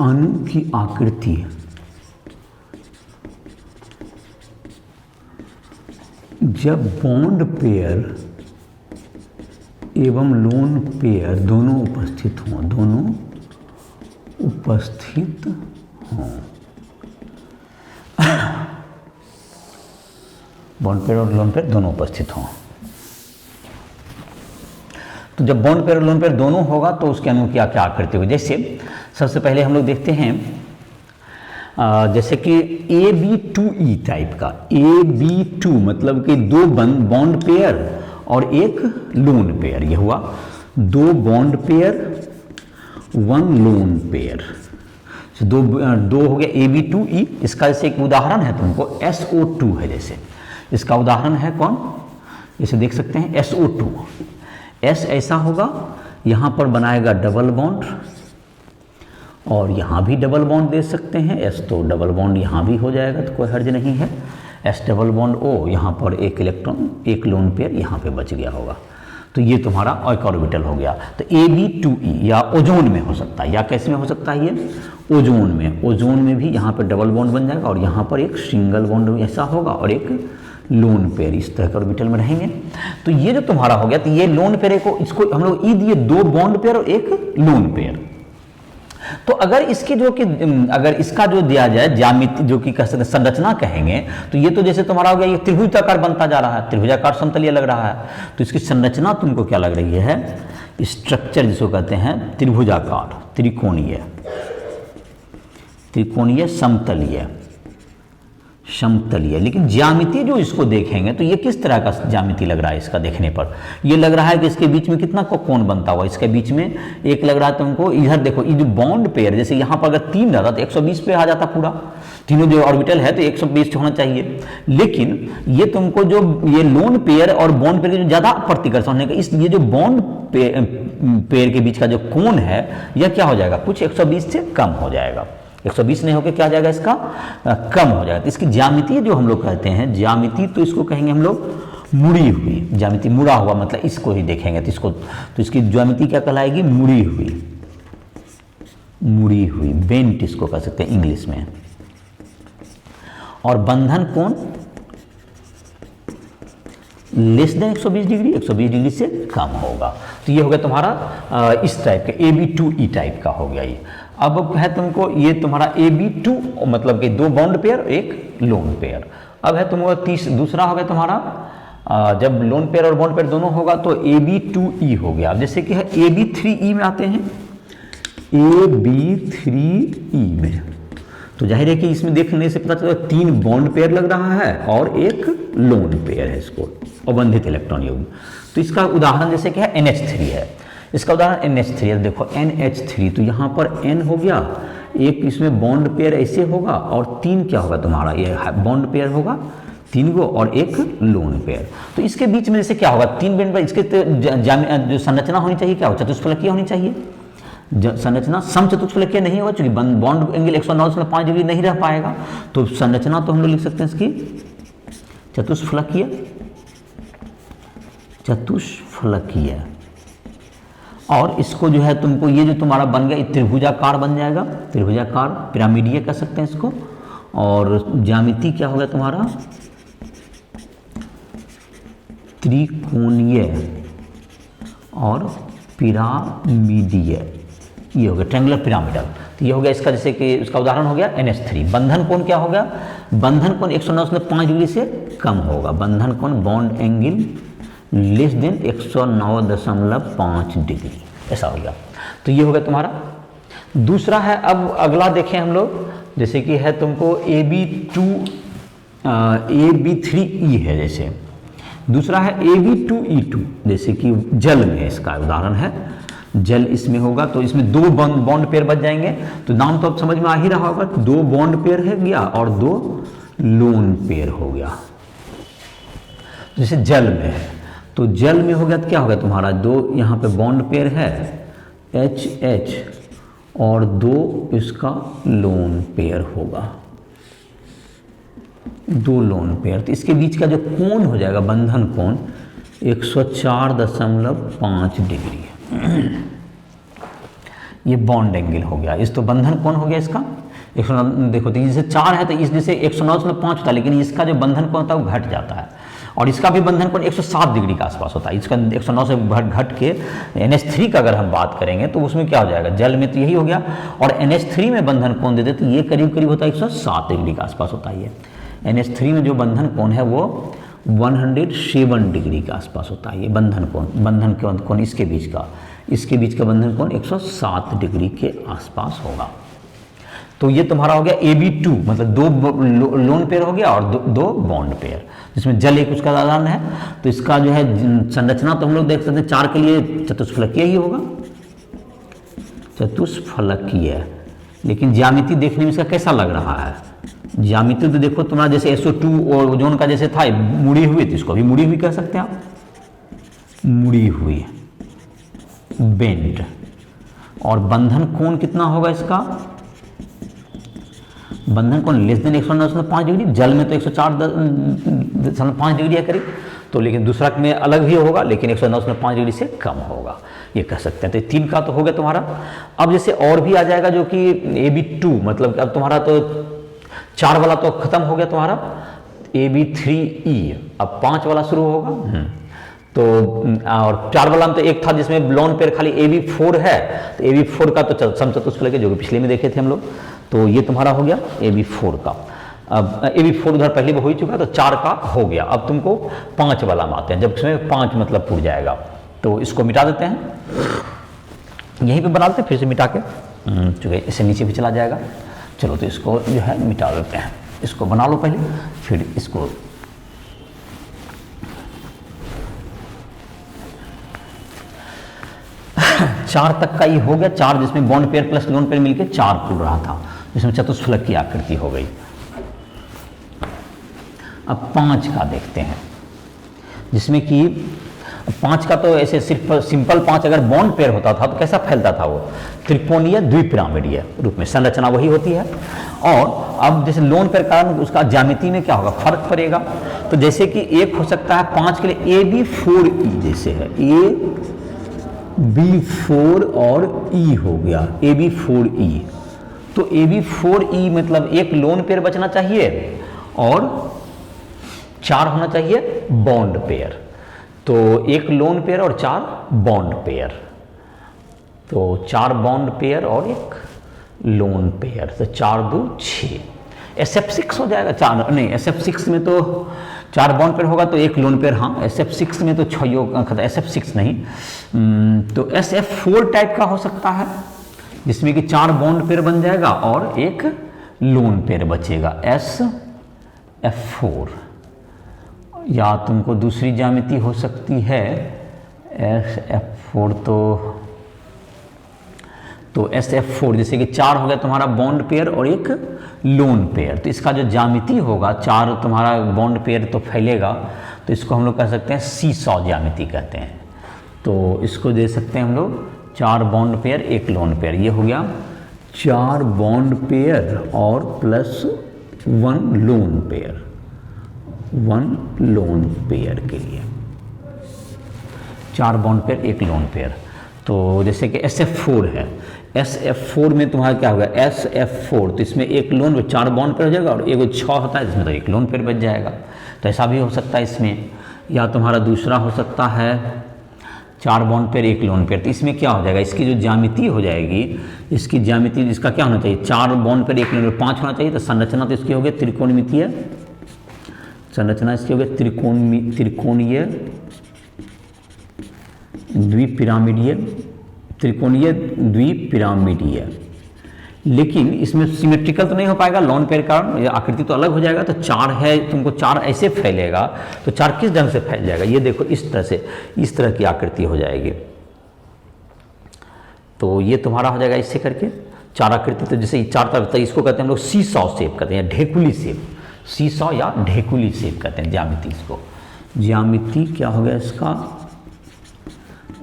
अणु की आकृति जब बॉन्ड पेयर एवं लोन पेयर दोनों उपस्थित हों, बॉन्ड पेयर और लोन पेयर दोनों उपस्थित हों, तो जब बॉन्ड पेयर और लोन पेयर दोनों होगा तो उसके अणु की क्या आकृति होगी। जैसे सबसे पहले हम लोग देखते हैं जैसे कि AB2E टाइप का, AB2 मतलब कि 2 बॉन्ड पेयर और एक लोन पेयर, ये हुआ 2 बॉन्ड पेयर 1 लोन पेयर, दो हो गया AB2E। इसका जैसे एक उदाहरण है तुमको SO2 है, जैसे इसका उदाहरण है कौन, जैसे देख सकते हैं SO2, S ऐसा होगा, यहाँ पर बनाएगा डबल बॉन्ड और यहाँ भी डबल बॉन्ड दे सकते हैं, S तो डबल बॉन्ड यहाँ भी हो जाएगा तो कोई हर्ज नहीं है, S डबल बॉन्ड O, यहाँ पर एक इलेक्ट्रॉन एक लोन पेयर यहाँ पे बच गया होगा, तो ये तुम्हारा एक ऑर्बिटल हो गया। तो AB2E या ओजोन में हो सकता है, या कैसे में हो सकता है, ये ओजोन में भी यहाँ पर डबल बॉन्ड बन जाएगा और यहाँ पर एक सिंगल बॉन्ड ऐसा होगा और एक लोन पेयर इस तरह के ऑर्बिटल में रहेंगे। तो ये जो तुम्हारा हो गया, तो ये लोन पेयर को, इसको हम लोग ई दिए 2 बॉन्ड पेयर और एक लोन पेयर। तो अगर इसके जो कि अगर इसका जो दिया जाए ज्यामिति जो कि कह सकते संरचना कहेंगे, तो ये तो जैसे तुम्हारा हो गया ये त्रिभुजाकार बनता जा रहा है, त्रिभुजाकार समतलीय लग रहा है, तो इसकी संरचना तुमको क्या लग रही है, स्ट्रक्चर जिसको कहते हैं त्रिभुजाकार, त्रिकोणीय समतलीय। लेकिन ज्यामिति जो इसको देखेंगे तो ये किस तरह का ज्यामिति लग रहा है, इसका देखने पर ये लग रहा है कि इसके बीच में कितना कोण बनता हुआ, इसके बीच में एक लग रहा है तुमको, इधर देखो ये जो बॉन्ड पेयर, जैसे यहाँ पर अगर 3 रहता तो 120 पे आ जाता पूरा, तीनों जो ऑर्बिटल है तो 120 होना चाहिए। लेकिन ये तुमको जो ये लोन पेयर और बॉन्ड पेयर के जो ज्यादा प्रतिकर्षण होने का, इस ये जो बॉन्ड पेयर के बीच का जो कोण है यह क्या हो जाएगा, कुछ 120 से कम हो जाएगा, 120 नहीं होकर क्या आ जाएगा, इसका कम हो जाएगा। तो इसकी ज्यामिति जो हम लोग कहते हैं ज्यामिति, तो इसको कहेंगे हम लोग मुड़ी हुई ज्यामिति, मुड़ा हुआ मतलब इसको ही देखेंगे तो इसको, तो इसकी ज्यामिति क्या कहलाएगी, मुड़ी हुई मुड़ी हुई, बेंट इसको कह सकते हैं इंग्लिश में। और बंधन कोण लेस देन 120 डिग्री, 120 डिग्री से कम होगा। तो ये हो गया तुम्हारा इस टाइप का AB2E टाइप का हो गया ये। अब है तुमको ये तुम्हारा AB2 मतलब कि दो बॉन्ड पेयर एक लोन पेयर। अब है तुमको दूसरा हो गया तुम्हारा जब लोन पेयर और बॉन्ड पेयर दोनों होगा तो AB2E हो गया। जैसे कि है AB3E में आते हैं, AB3E में तो जाहिर है कि इसमें देखने से पता चला 3 बॉन्ड पेयर लग रहा है और एक लोन पेयर है, इसको अबंधित इलेक्ट्रॉन युग्म। तो इसका उदाहरण जैसे कि है NH3 है, इसका उदाहरण NH3 है। देखो NH3 तो यहाँ पर N हो गया, एक इसमें बॉन्ड पेयर ऐसे होगा और 3 क्या होगा तुम्हारा ये बॉन्ड पेयर होगा 3 गो और एक लोन पेयर। तो इसके बीच में जैसे क्या होगा 3 बॉन्ड पेयर, इसके जो संरचना होनी चाहिए क्या हो, चतुष्फलकीय होनी चाहिए। संरचना समचतुष्फलकीय नहीं होगा क्योंकि बॉन्ड एंगल 109.5 डिग्री नहीं रह पाएगा। तो संरचना तो हम लोग लिख सकते हैं इसकी चतुष्फलकीय, चतुष्फलकीय। और इसको जो है तुमको ये जो तुम्हारा बन गया त्रिभुजाकार बन जाएगा, त्रिभुजाकार पिरामिडीय कह सकते हैं इसको। और ज्यामिति क्या होगा तुम्हारा त्रिकोणीय और पिरामिडीय, ये हो गया ट्रायंगुलर पिरामिडल। तो ये हो गया इसका जैसे कि उसका उदाहरण हो गया NH3। बंधन कोण क्या हो गया, बंधन कोण 109.5 डिग्री से कम होगा, बंधन कोण bond angle less than 109.5 degree, ऐसा हो गया। तो ये हो गया तुम्हारा दूसरा है। अब अगला देखें हम लोग, जैसे कि है तुमको AB3E है, जैसे दूसरा है AB2E2, जैसे कि जल में इसका उदाहरण है, जल इसमें होगा तो इसमें 2 बॉन्ड पेयर बच जाएंगे। तो नाम तो अब समझ में आ ही रहा होगा, 2 बॉन्ड पेयर है गया और 2 लोन पेयर हो गया। जैसे जल में है तो जल में हो गया तो क्या होगा तुम्हारा 2 यहाँ पे बॉन्ड पेयर है HH और 2 इसका लोन पेयर होगा, 2 लोन पेयर। तो इसके बीच का जो कोण हो जाएगा बंधन कोण 104.5 डिग्री ये बॉन्ड एंगल हो गया। इस तो बंधन कोण हो गया इसका देखो, तो जैसे 4 है तो इस जैसे 109.5 होता है, लेकिन इसका जो बंधन कोण होता है वो घट जाता है। और इसका भी बंधन कोण 107 डिग्री के आसपास होता है। इसका 109 से घट के NH3 का अगर हम बात करेंगे तो उसमें क्या हो जाएगा, जल में तो यही हो गया। और NH3 में बंधन कोण देते तो ये करीब करीब होता है 107 डिग्री के आसपास होता है। ये NH3 में जो बंधन कोण है वो 107 डिग्री के आसपास होता है। ये बंधन कोण इसके बीच का बंधन कोण 107 डिग्री के आसपास होगा। तो ये तुम्हारा हो गया AB2 मतलब 2 लोन पेयर हो गया और 2 बॉन्ड पेयर, जिसमें जल एक उसका उदाहरण है। तो इसका जो है संरचना तो हम लोग देख सकते हैं 4 के लिए चतुष्फलकीय ही होगा, चतुष्फलकीय। लेकिन ज्यामिति देखने में इसका कैसा लग रहा है, ज्यामिति तो देखो तुम्हारा जैसे SO2 और ओजोन का जैसे था मुड़ी हुई, तो इसको भी मुड़ी हुई कह सकते हैं आप, मुड़ी हुई बेंट। और बंधन कोण कितना होगा इसका, बंधन कोण लेस देन 109.5 डिग्री, जल में तो 104.5 डिग्री है करीब। तो लेकिन दूसरा में अलग भी होगा, लेकिन 109.5 डिग्री से कम होगा, ये कह सकते हैं। तो 3 का तो हो गया तुम्हारा। अब जैसे और भी आ जाएगा जो कि AB2 मतलब अब तुम्हारा तो 4 वाला तो खत्म हो गया तुम्हारा, AB3E, अब 5 वाला शुरू होगा। तो और 4 वाला में तो एक था जिसमें लोन पेयर खाली AB4 है, तो AB4 का तो समचतुष्फलकीय जो कि पिछले में देखे थे हम लोग। तो ये तुम्हारा हो गया AB4 का। अब AB4 उधर पहले भी हो ही चुका, तो 4 का हो गया। अब तुमको 5 वाला में आते हैं, जब इसमें 5 मतलब पूर जाएगा तो इसको मिटा देते हैं, यहीं पे बना देते हैं फिर से मिटा के, चूँकि इससे नीचे भी चला जाएगा। चलो तो इसको जो है मिटा देते हैं, इसको बना लो पहले फिर इसको। चार तक का ये हो गया, 4 जिसमें bond pair plus lone pair मिलकर 4 पूर रहा था, जिसमें चतुष्फलक की आकृति हो गई। अब 5 का देखते हैं, जिसमें कि 5 का तो ऐसे सिर्फ सिंपल 5 अगर बॉन्ड पेयर होता था तो कैसा फैलता था वो, त्रिकोणीय द्विपिरामिडीय रूप में, संरचना वही होती है। और अब जैसे लोन पेयर कारण उसका ज्यामिति में क्या होगा, फर्क पड़ेगा। तो जैसे कि एक हो सकता है 5 के लिए AB4E जैसे है, AB4 और E हो गया, AB4E। तो AB4E मतलब एक लोन पेयर बचना चाहिए और 4 होना चाहिए बॉन्ड पेयर। तो एक लोन पेयर और 4 बॉन्ड पेयर, तो 4 बॉन्ड पेयर और एक लोन पेयर, तो 4 2 6। SF6 हो जाएगा, 4 नहीं, SF6 में तो 4 बॉन्ड पेयर होगा तो एक लोन पेयर, हाँ SF6 में तो 6 SF6 नहीं, तो SF4 टाइप का हो सकता है जिसमें कि 4 बॉन्ड पेयर बन जाएगा और एक लोन पेयर बचेगा, SF4। या तुमको दूसरी ज्यामिति हो सकती है SF4, तो SF4 जैसे कि 4 हो गया तुम्हारा बॉन्ड पेयर और एक लोन पेयर, तो इसका जो ज्यामिति होगा 4 तुम्हारा बॉन्ड पेयर तो फैलेगा, तो इसको हम लोग कह सकते हैं सीसॉ ज्यामिति कहते हैं। तो इसको दे सकते हैं हम लोग 4 बॉन्ड पेयर एक लोन पेयर, ये हो गया 4 बॉन्ड पेयर और plus 1 lone pair, 1 lone pair के लिए 4 बॉन्ड पेयर एक लोन पेयर। तो जैसे कि SF4 है, SF4 में तुम्हारा क्या होगा, SF4, तो इसमें एक लोन पे 4 बॉन्ड पेयर हो जाएगा और एक 6 होता है जिसमें तो एक लोन पेयर बच जाएगा, तो ऐसा भी हो सकता है इसमें। या तुम्हारा दूसरा हो सकता है 4 बॉन्ड पेयर एक लोन पेयर, तो इसमें क्या हो जाएगा, इसकी जो ज्यामिति हो जाएगी, इसकी ज्यामिति इसका क्या होना चाहिए, 4 बॉन्ड पेयर एक लोन पेयर 5 होना चाहिए, तो संरचना तो इसकी हो गई त्रिकोणमितीय, संरचना इसकी हो गई त्रिकोणीय द्विपिरामिडीय, त्रिकोणीय द्विपिरामिडीय। लेकिन इसमें सिमेट्रिकल तो नहीं हो पाएगा लोन पेयर का, आकृति तो अलग हो जाएगा, तो 4 है, तुमको 4 ऐसे फैलेगा, तो 4 किस ढंग से फैल जाएगा, ये देखो इस तरह से, इस तरह की आकृति हो जाएगी। तो ये तुम्हारा हो जाएगा इससे करके 4 आकृति, तो जैसे 4 तरफ, तो इसको कहते हैं हम लोग सीसॉ शेप कहते हैं, ढेकुली शेप, सीसॉ या ढेकुली शेप कहते हैं ज्यामिति इसको। ज्यामिति क्या हो गया इसका,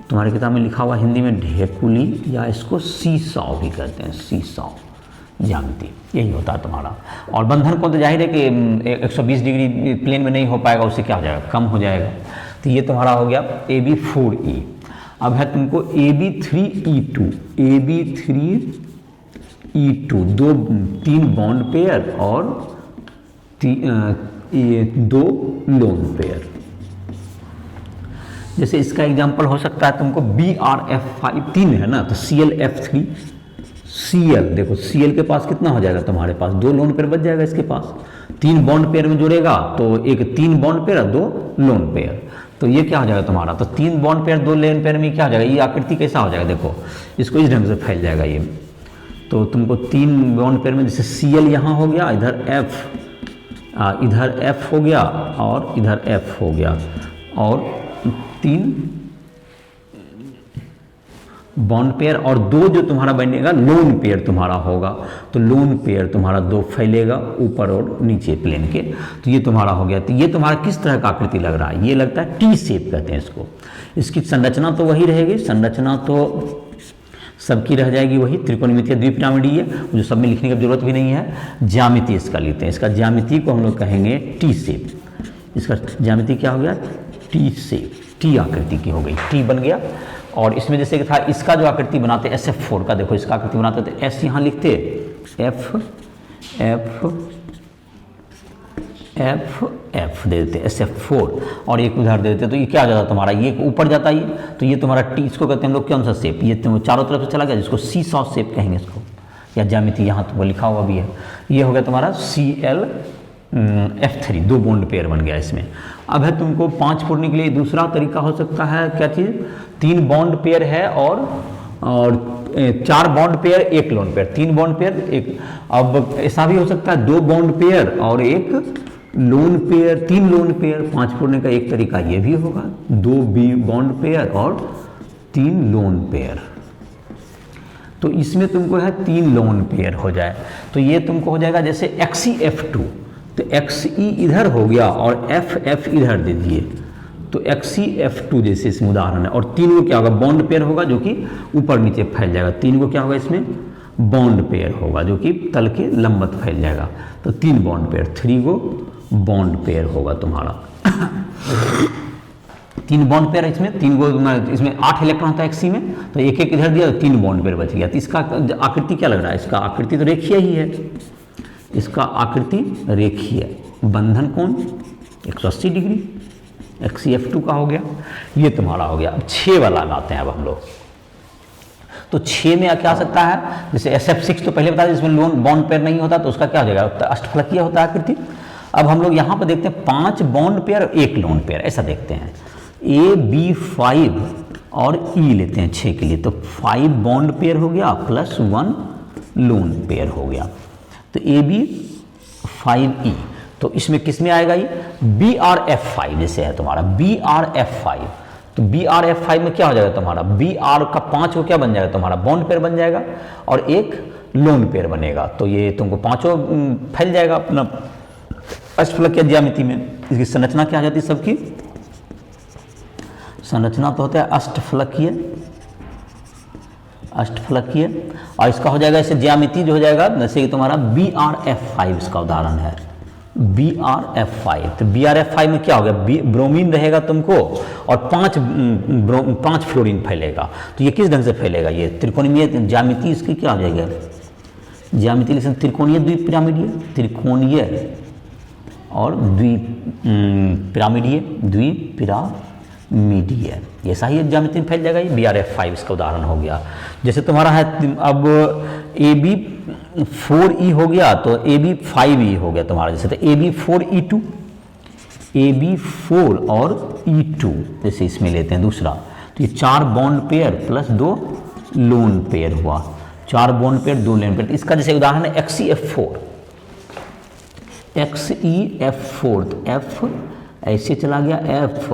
तुम्हारी किताब में लिखा हुआ हिंदी में ढेकुली, या इसको सीसॉ भी कहते हैं, सीसॉ ज्यामिति, यही होता है तुम्हारा। और बंधन को तो जाहिर है कि 120 डिग्री प्लेन में नहीं हो पाएगा, उससे क्या हो जाएगा, कम हो जाएगा। तो ये तुम्हारा हो गया AB4E। अब है तुमको AB3E2, AB3E2 3 बॉन्ड पेयर और 2 लोन पेयर। जैसे इसका एग्जांपल हो सकता है तुमको BRF5 3 है ना, तो CLF3, CL देखो CL के पास कितना हो जाएगा तुम्हारे पास, 2 लोन पेयर बच जाएगा इसके पास, 3 बॉन्ड पेयर में जोड़ेगा तो एक 3 बॉन्ड पेयर और 2 लोन पेयर, तो ये क्या हो जाएगा तुम्हारा, तो 3 बॉन्ड पेयर 2 लोन पेयर में क्या हो जाएगा, ये आकृति कैसा हो जाएगा, देखो इसको इस ढंग से फैल जाएगा ये। तो तुमको 3 बॉन्ड पेयर में जैसे CL यहाँ हो गया, इधर F हो गया और इधर F हो गया, और 3 बॉन्ड पेयर और 2 जो तुम्हारा बनेगा लोन पेयर तुम्हारा होगा, तो लोन पेयर तुम्हारा 2 फैलेगा ऊपर और नीचे प्लेन के, तो ये तुम्हारा हो गया। तो ये तुम्हारा किस तरह का आकृति लग रहा है, ये लगता है टी शेप कहते हैं इसको। इसकी संरचना तो वही रहेगी, संरचना तो सबकी रह जाएगी वही, त्रिकोणमितीय द्विपिरामिडीय, जो सब में लिखने की जरूरत भी नहीं है। ज्यामिति इसका लिखते हैं, इसका ज्यामिति को हम लोग कहेंगे टी शेप, इसका ज्यामिति क्या हो गया, टी शेप, टी आकृति की हो गई, टी बन गया। और इसमें जैसे कि था इसका जो आकृति बनाते SF4 का, देखो इसका आकृति बनाते थे S यहाँ लिखते, F F F F दे देते SF4 और एक उधर दे देते, तो ये क्या आ जाता तुम्हारा, ये ऊपर जाता है, तो ये तुम्हारा टी, इसको कहते हैं हम लोग कौन सा शेप, ये तुम चारों तरफ से चला गया, जिसको सीसॉ शेप कहेंगे इसको, या ज्यामिति यहाँ तुमको लिखा हुआ भी है। ये हो गया तुम्हारा CLF3, 2 बॉन्ड पेयर बन गया इसमें। अब है तुमको 5 पूरने के लिए दूसरा तरीका हो सकता है, क्या चीज़, 3 बॉन्ड पेयर है और 4 बॉन्ड पेयर एक लोन पेयर, 3 बॉन्ड पेयर एक। अब ऐसा भी हो सकता है 2 बॉन्ड पेयर और एक लोन पेयर, 3 लोन पेयर। 5 पूरने का एक तरीका ये भी होगा, 2 बॉन्ड पेयर और 3 लोन पेयर। तो इसमें तुमको है 3 लोन पेयर हो जाए, तो ये तुमको हो जाएगा जैसे XeF2, तो XE इधर हो गया और FF इधर दे दिए, तो XeF2 जैसे इसमें उदाहरण है। और 3 को क्या होगा, बॉन्ड पेयर होगा जो कि ऊपर नीचे फैल जाएगा, 3 को क्या होगा इसमें, बॉन्ड पेयर होगा जो कि तल के लंबवत फैल जाएगा, तो 3 बॉन्ड पेयर, 3 को बॉन्ड पेयर होगा तुम्हारा। 3 बॉन्ड पेयर इसमें, 3 गो इसमें 8 इलेक्ट्रॉन होता है एक सी में, तो एक एक इधर दिया तो 3 बॉन्ड पेयर बच गया। तो इसका आकृति क्या लग रहा है? इसका आकृति तो रेखीय ही है, इसका आकृति रेखीय, बंधन कोण 180 डिग्री, XCF2 का हो गया, ये तुम्हारा हो गया। अब 6 वाला में आते हैं अब हम लोग। तो 6 में क्या आ सकता है? जैसे SF6 तो पहले बता दें, इसमें लोन बॉन्ड पेयर नहीं होता, तो उसका क्या हो जाएगा? अष्टफलकीय होता है आकृति। अब हम लोग यहाँ पर देखते हैं 5 बॉन्ड पेयर 1 लोन पेयर, ऐसा देखते हैं। AB5 और E लेते हैं 6 के लिए, तो 5 बॉन्ड पेयर हो गया प्लस 1 लोन पेयर हो गया, तो AB5E। तो इसमें किस में आएगा ये? BRF5 जैसे है तुम्हारा, BRF5, तो BRF5 में क्या हो जाएगा तुम्हारा? BR का 5 को क्या बन जाएगा तुम्हारा? बॉन्ड पेयर बन जाएगा और एक लोन पेयर बनेगा, तो ये तुमको पांचों फैल जाएगा अपना अष्टफलकीय ज्यामिति में। इसकी संरचना क्या आ जाती है? सबकी संरचना तो होता है अष्टफलकीय, अष्टफलकीय, और इसका हो जाएगा ऐसे ज्यामिति जो हो जाएगा, जैसे कि तुम्हारा BRF5 इसका उदाहरण है, BRF5। तो BRF5 में क्या हो गया? ब्रोमीन रहेगा तुमको और 5 फ्लोरीन फैलेगा। तो ये किस ढंग से फैलेगा? ये त्रिकोणीय ज्यामिति इसकी क्या हो जाएगा? ज्यामिति लिखते त्रिकोणीय द्विपिरामिडीय, त्रिकोणीय और द्विपिरामिडीय, ऐसा ही ज्यामिति में फैल जाएगा। ये BRF5 इसका उदाहरण हो गया। जैसे तुम्हारा है अब AB4E हो गया, तो AB5E हो गया तुम्हारा, जैसे तो AB4E2, AB4 और E2 जैसे इसमें लेते हैं दूसरा, तो ये 4 bond pair plus 2 lone pair हुआ, 4 बॉन्ड पेयर 2 लोन पेयर। इसका जैसे उदाहरण है XCF4, XEF4, तो F ऐसे चला गया, F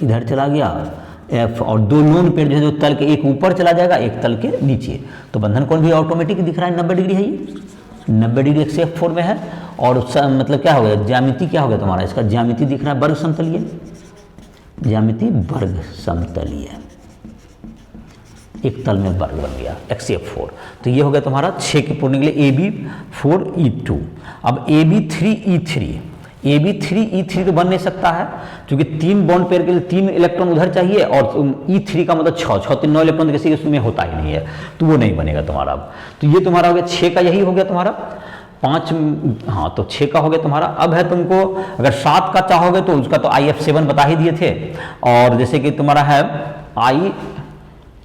इधर चला गया, F और 2 लोन पेयर जो है, जो तल के एक ऊपर चला जाएगा, एक तल के नीचे, तो बंधन कोण भी ऑटोमेटिक दिख रहा है 90 डिग्री है, ये 90 डिग्री XCF4 में है। और मतलब क्या हो गया? ज्यामिति क्या हो गया तुम्हारा? इसका ज्यामिति दिख रहा है वर्ग समतलीय, ज्यामिति वर्ग समतलीय, एक तल में वर्ग बन गया XCF4। तो ये हो गया तुम्हारा 6 के पूर्ण के लिए AB4E2। अब AB3E3 तो बन नहीं सकता है, क्योंकि 3 बॉन्ड पेयर के लिए 3 इलेक्ट्रॉन उधर चाहिए, और E3 का मतलब 6 3 9 इलेक्ट्रॉन किसी उसमें होता ही नहीं है, तो वो नहीं बनेगा तुम्हारा। तो ये तुम्हारा हो गया 6 का, यही हो गया तुम्हारा 5, हाँ तो 6 का हो गया तुम्हारा। अब है तुमको अगर 7 का चाहोगे तो उसका तो IF7 बता ही दिए थे, और जैसे कि तुम्हारा है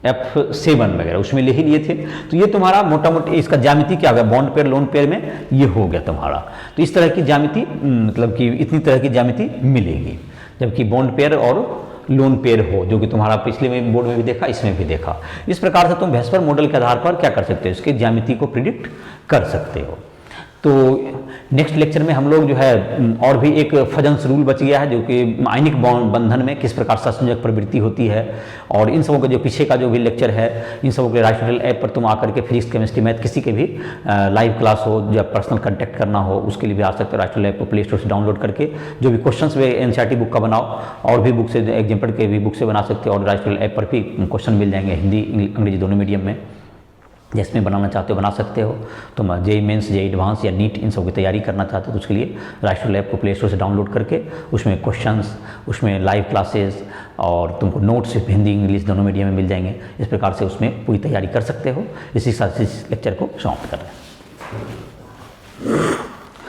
IF7 वगैरह उसमें ले ही लिए थे। तो ये तुम्हारा मोटा मोटी इसका ज्यामिति क्या हो गया? बॉन्ड पेयर लोन पेयर में ये हो गया तुम्हारा। तो इस तरह की ज्यामिति, मतलब कि इतनी तरह की ज्यामिति मिलेगी, जबकि बॉन्ड पेयर और लोन पेयर हो, जो कि तुम्हारा पिछले में बोर्ड में भी देखा, इसमें भी देखा। इस प्रकार से तुम वेस्पर मॉडल के आधार पर क्या कर सकते हो? इसके ज्यामिति को प्रिडिक्ट कर सकते हो। तो नेक्स्ट लेक्चर में हम लोग जो है और भी एक फजन्स रूल बच गया है, जो कि आयनिक बंधन में किस प्रकार सहसंयोजक प्रवृत्ति होती है, और इन सबों का जो पीछे का जो भी लेक्चर है, इन सबों के राइट ऐप पर तुम आकर के फिजिक्स केमिस्ट्री मैथ किसी के भी लाइव क्लास हो या पर्सनल कांटेक्ट करना हो, उसके लिए भी आ सकते हो। राइट ऐप को प्ले स्टोर से डाउनलोड करके जो भी क्वेश्चंस वे NCERT बुक का बनाओ, और भी बुक से एग्जाम्पल के भी बुक से बना सकते हो, और राइट ऐप पर भी क्वेश्चन मिल जाएंगे, हिंदी अंग्रेजी दोनों मीडियम में, जिसमें बनाना चाहते हो बना सकते हो। तुम JEE मेंस, JEE एडवांस या नीट इन सब की तैयारी करना चाहते हो, तो उसके लिए राइट ऐप को प्ले स्टोर से डाउनलोड करके उसमें क्वेश्चंस, उसमें लाइव क्लासेस, और तुमको नोट्स हिंदी इंग्लिश दोनों मीडियम में मिल जाएंगे। इस प्रकार से उसमें पूरी तैयारी कर सकते हो। इसी साथ इस लेक्चर को समाप्त कर रहे हैं।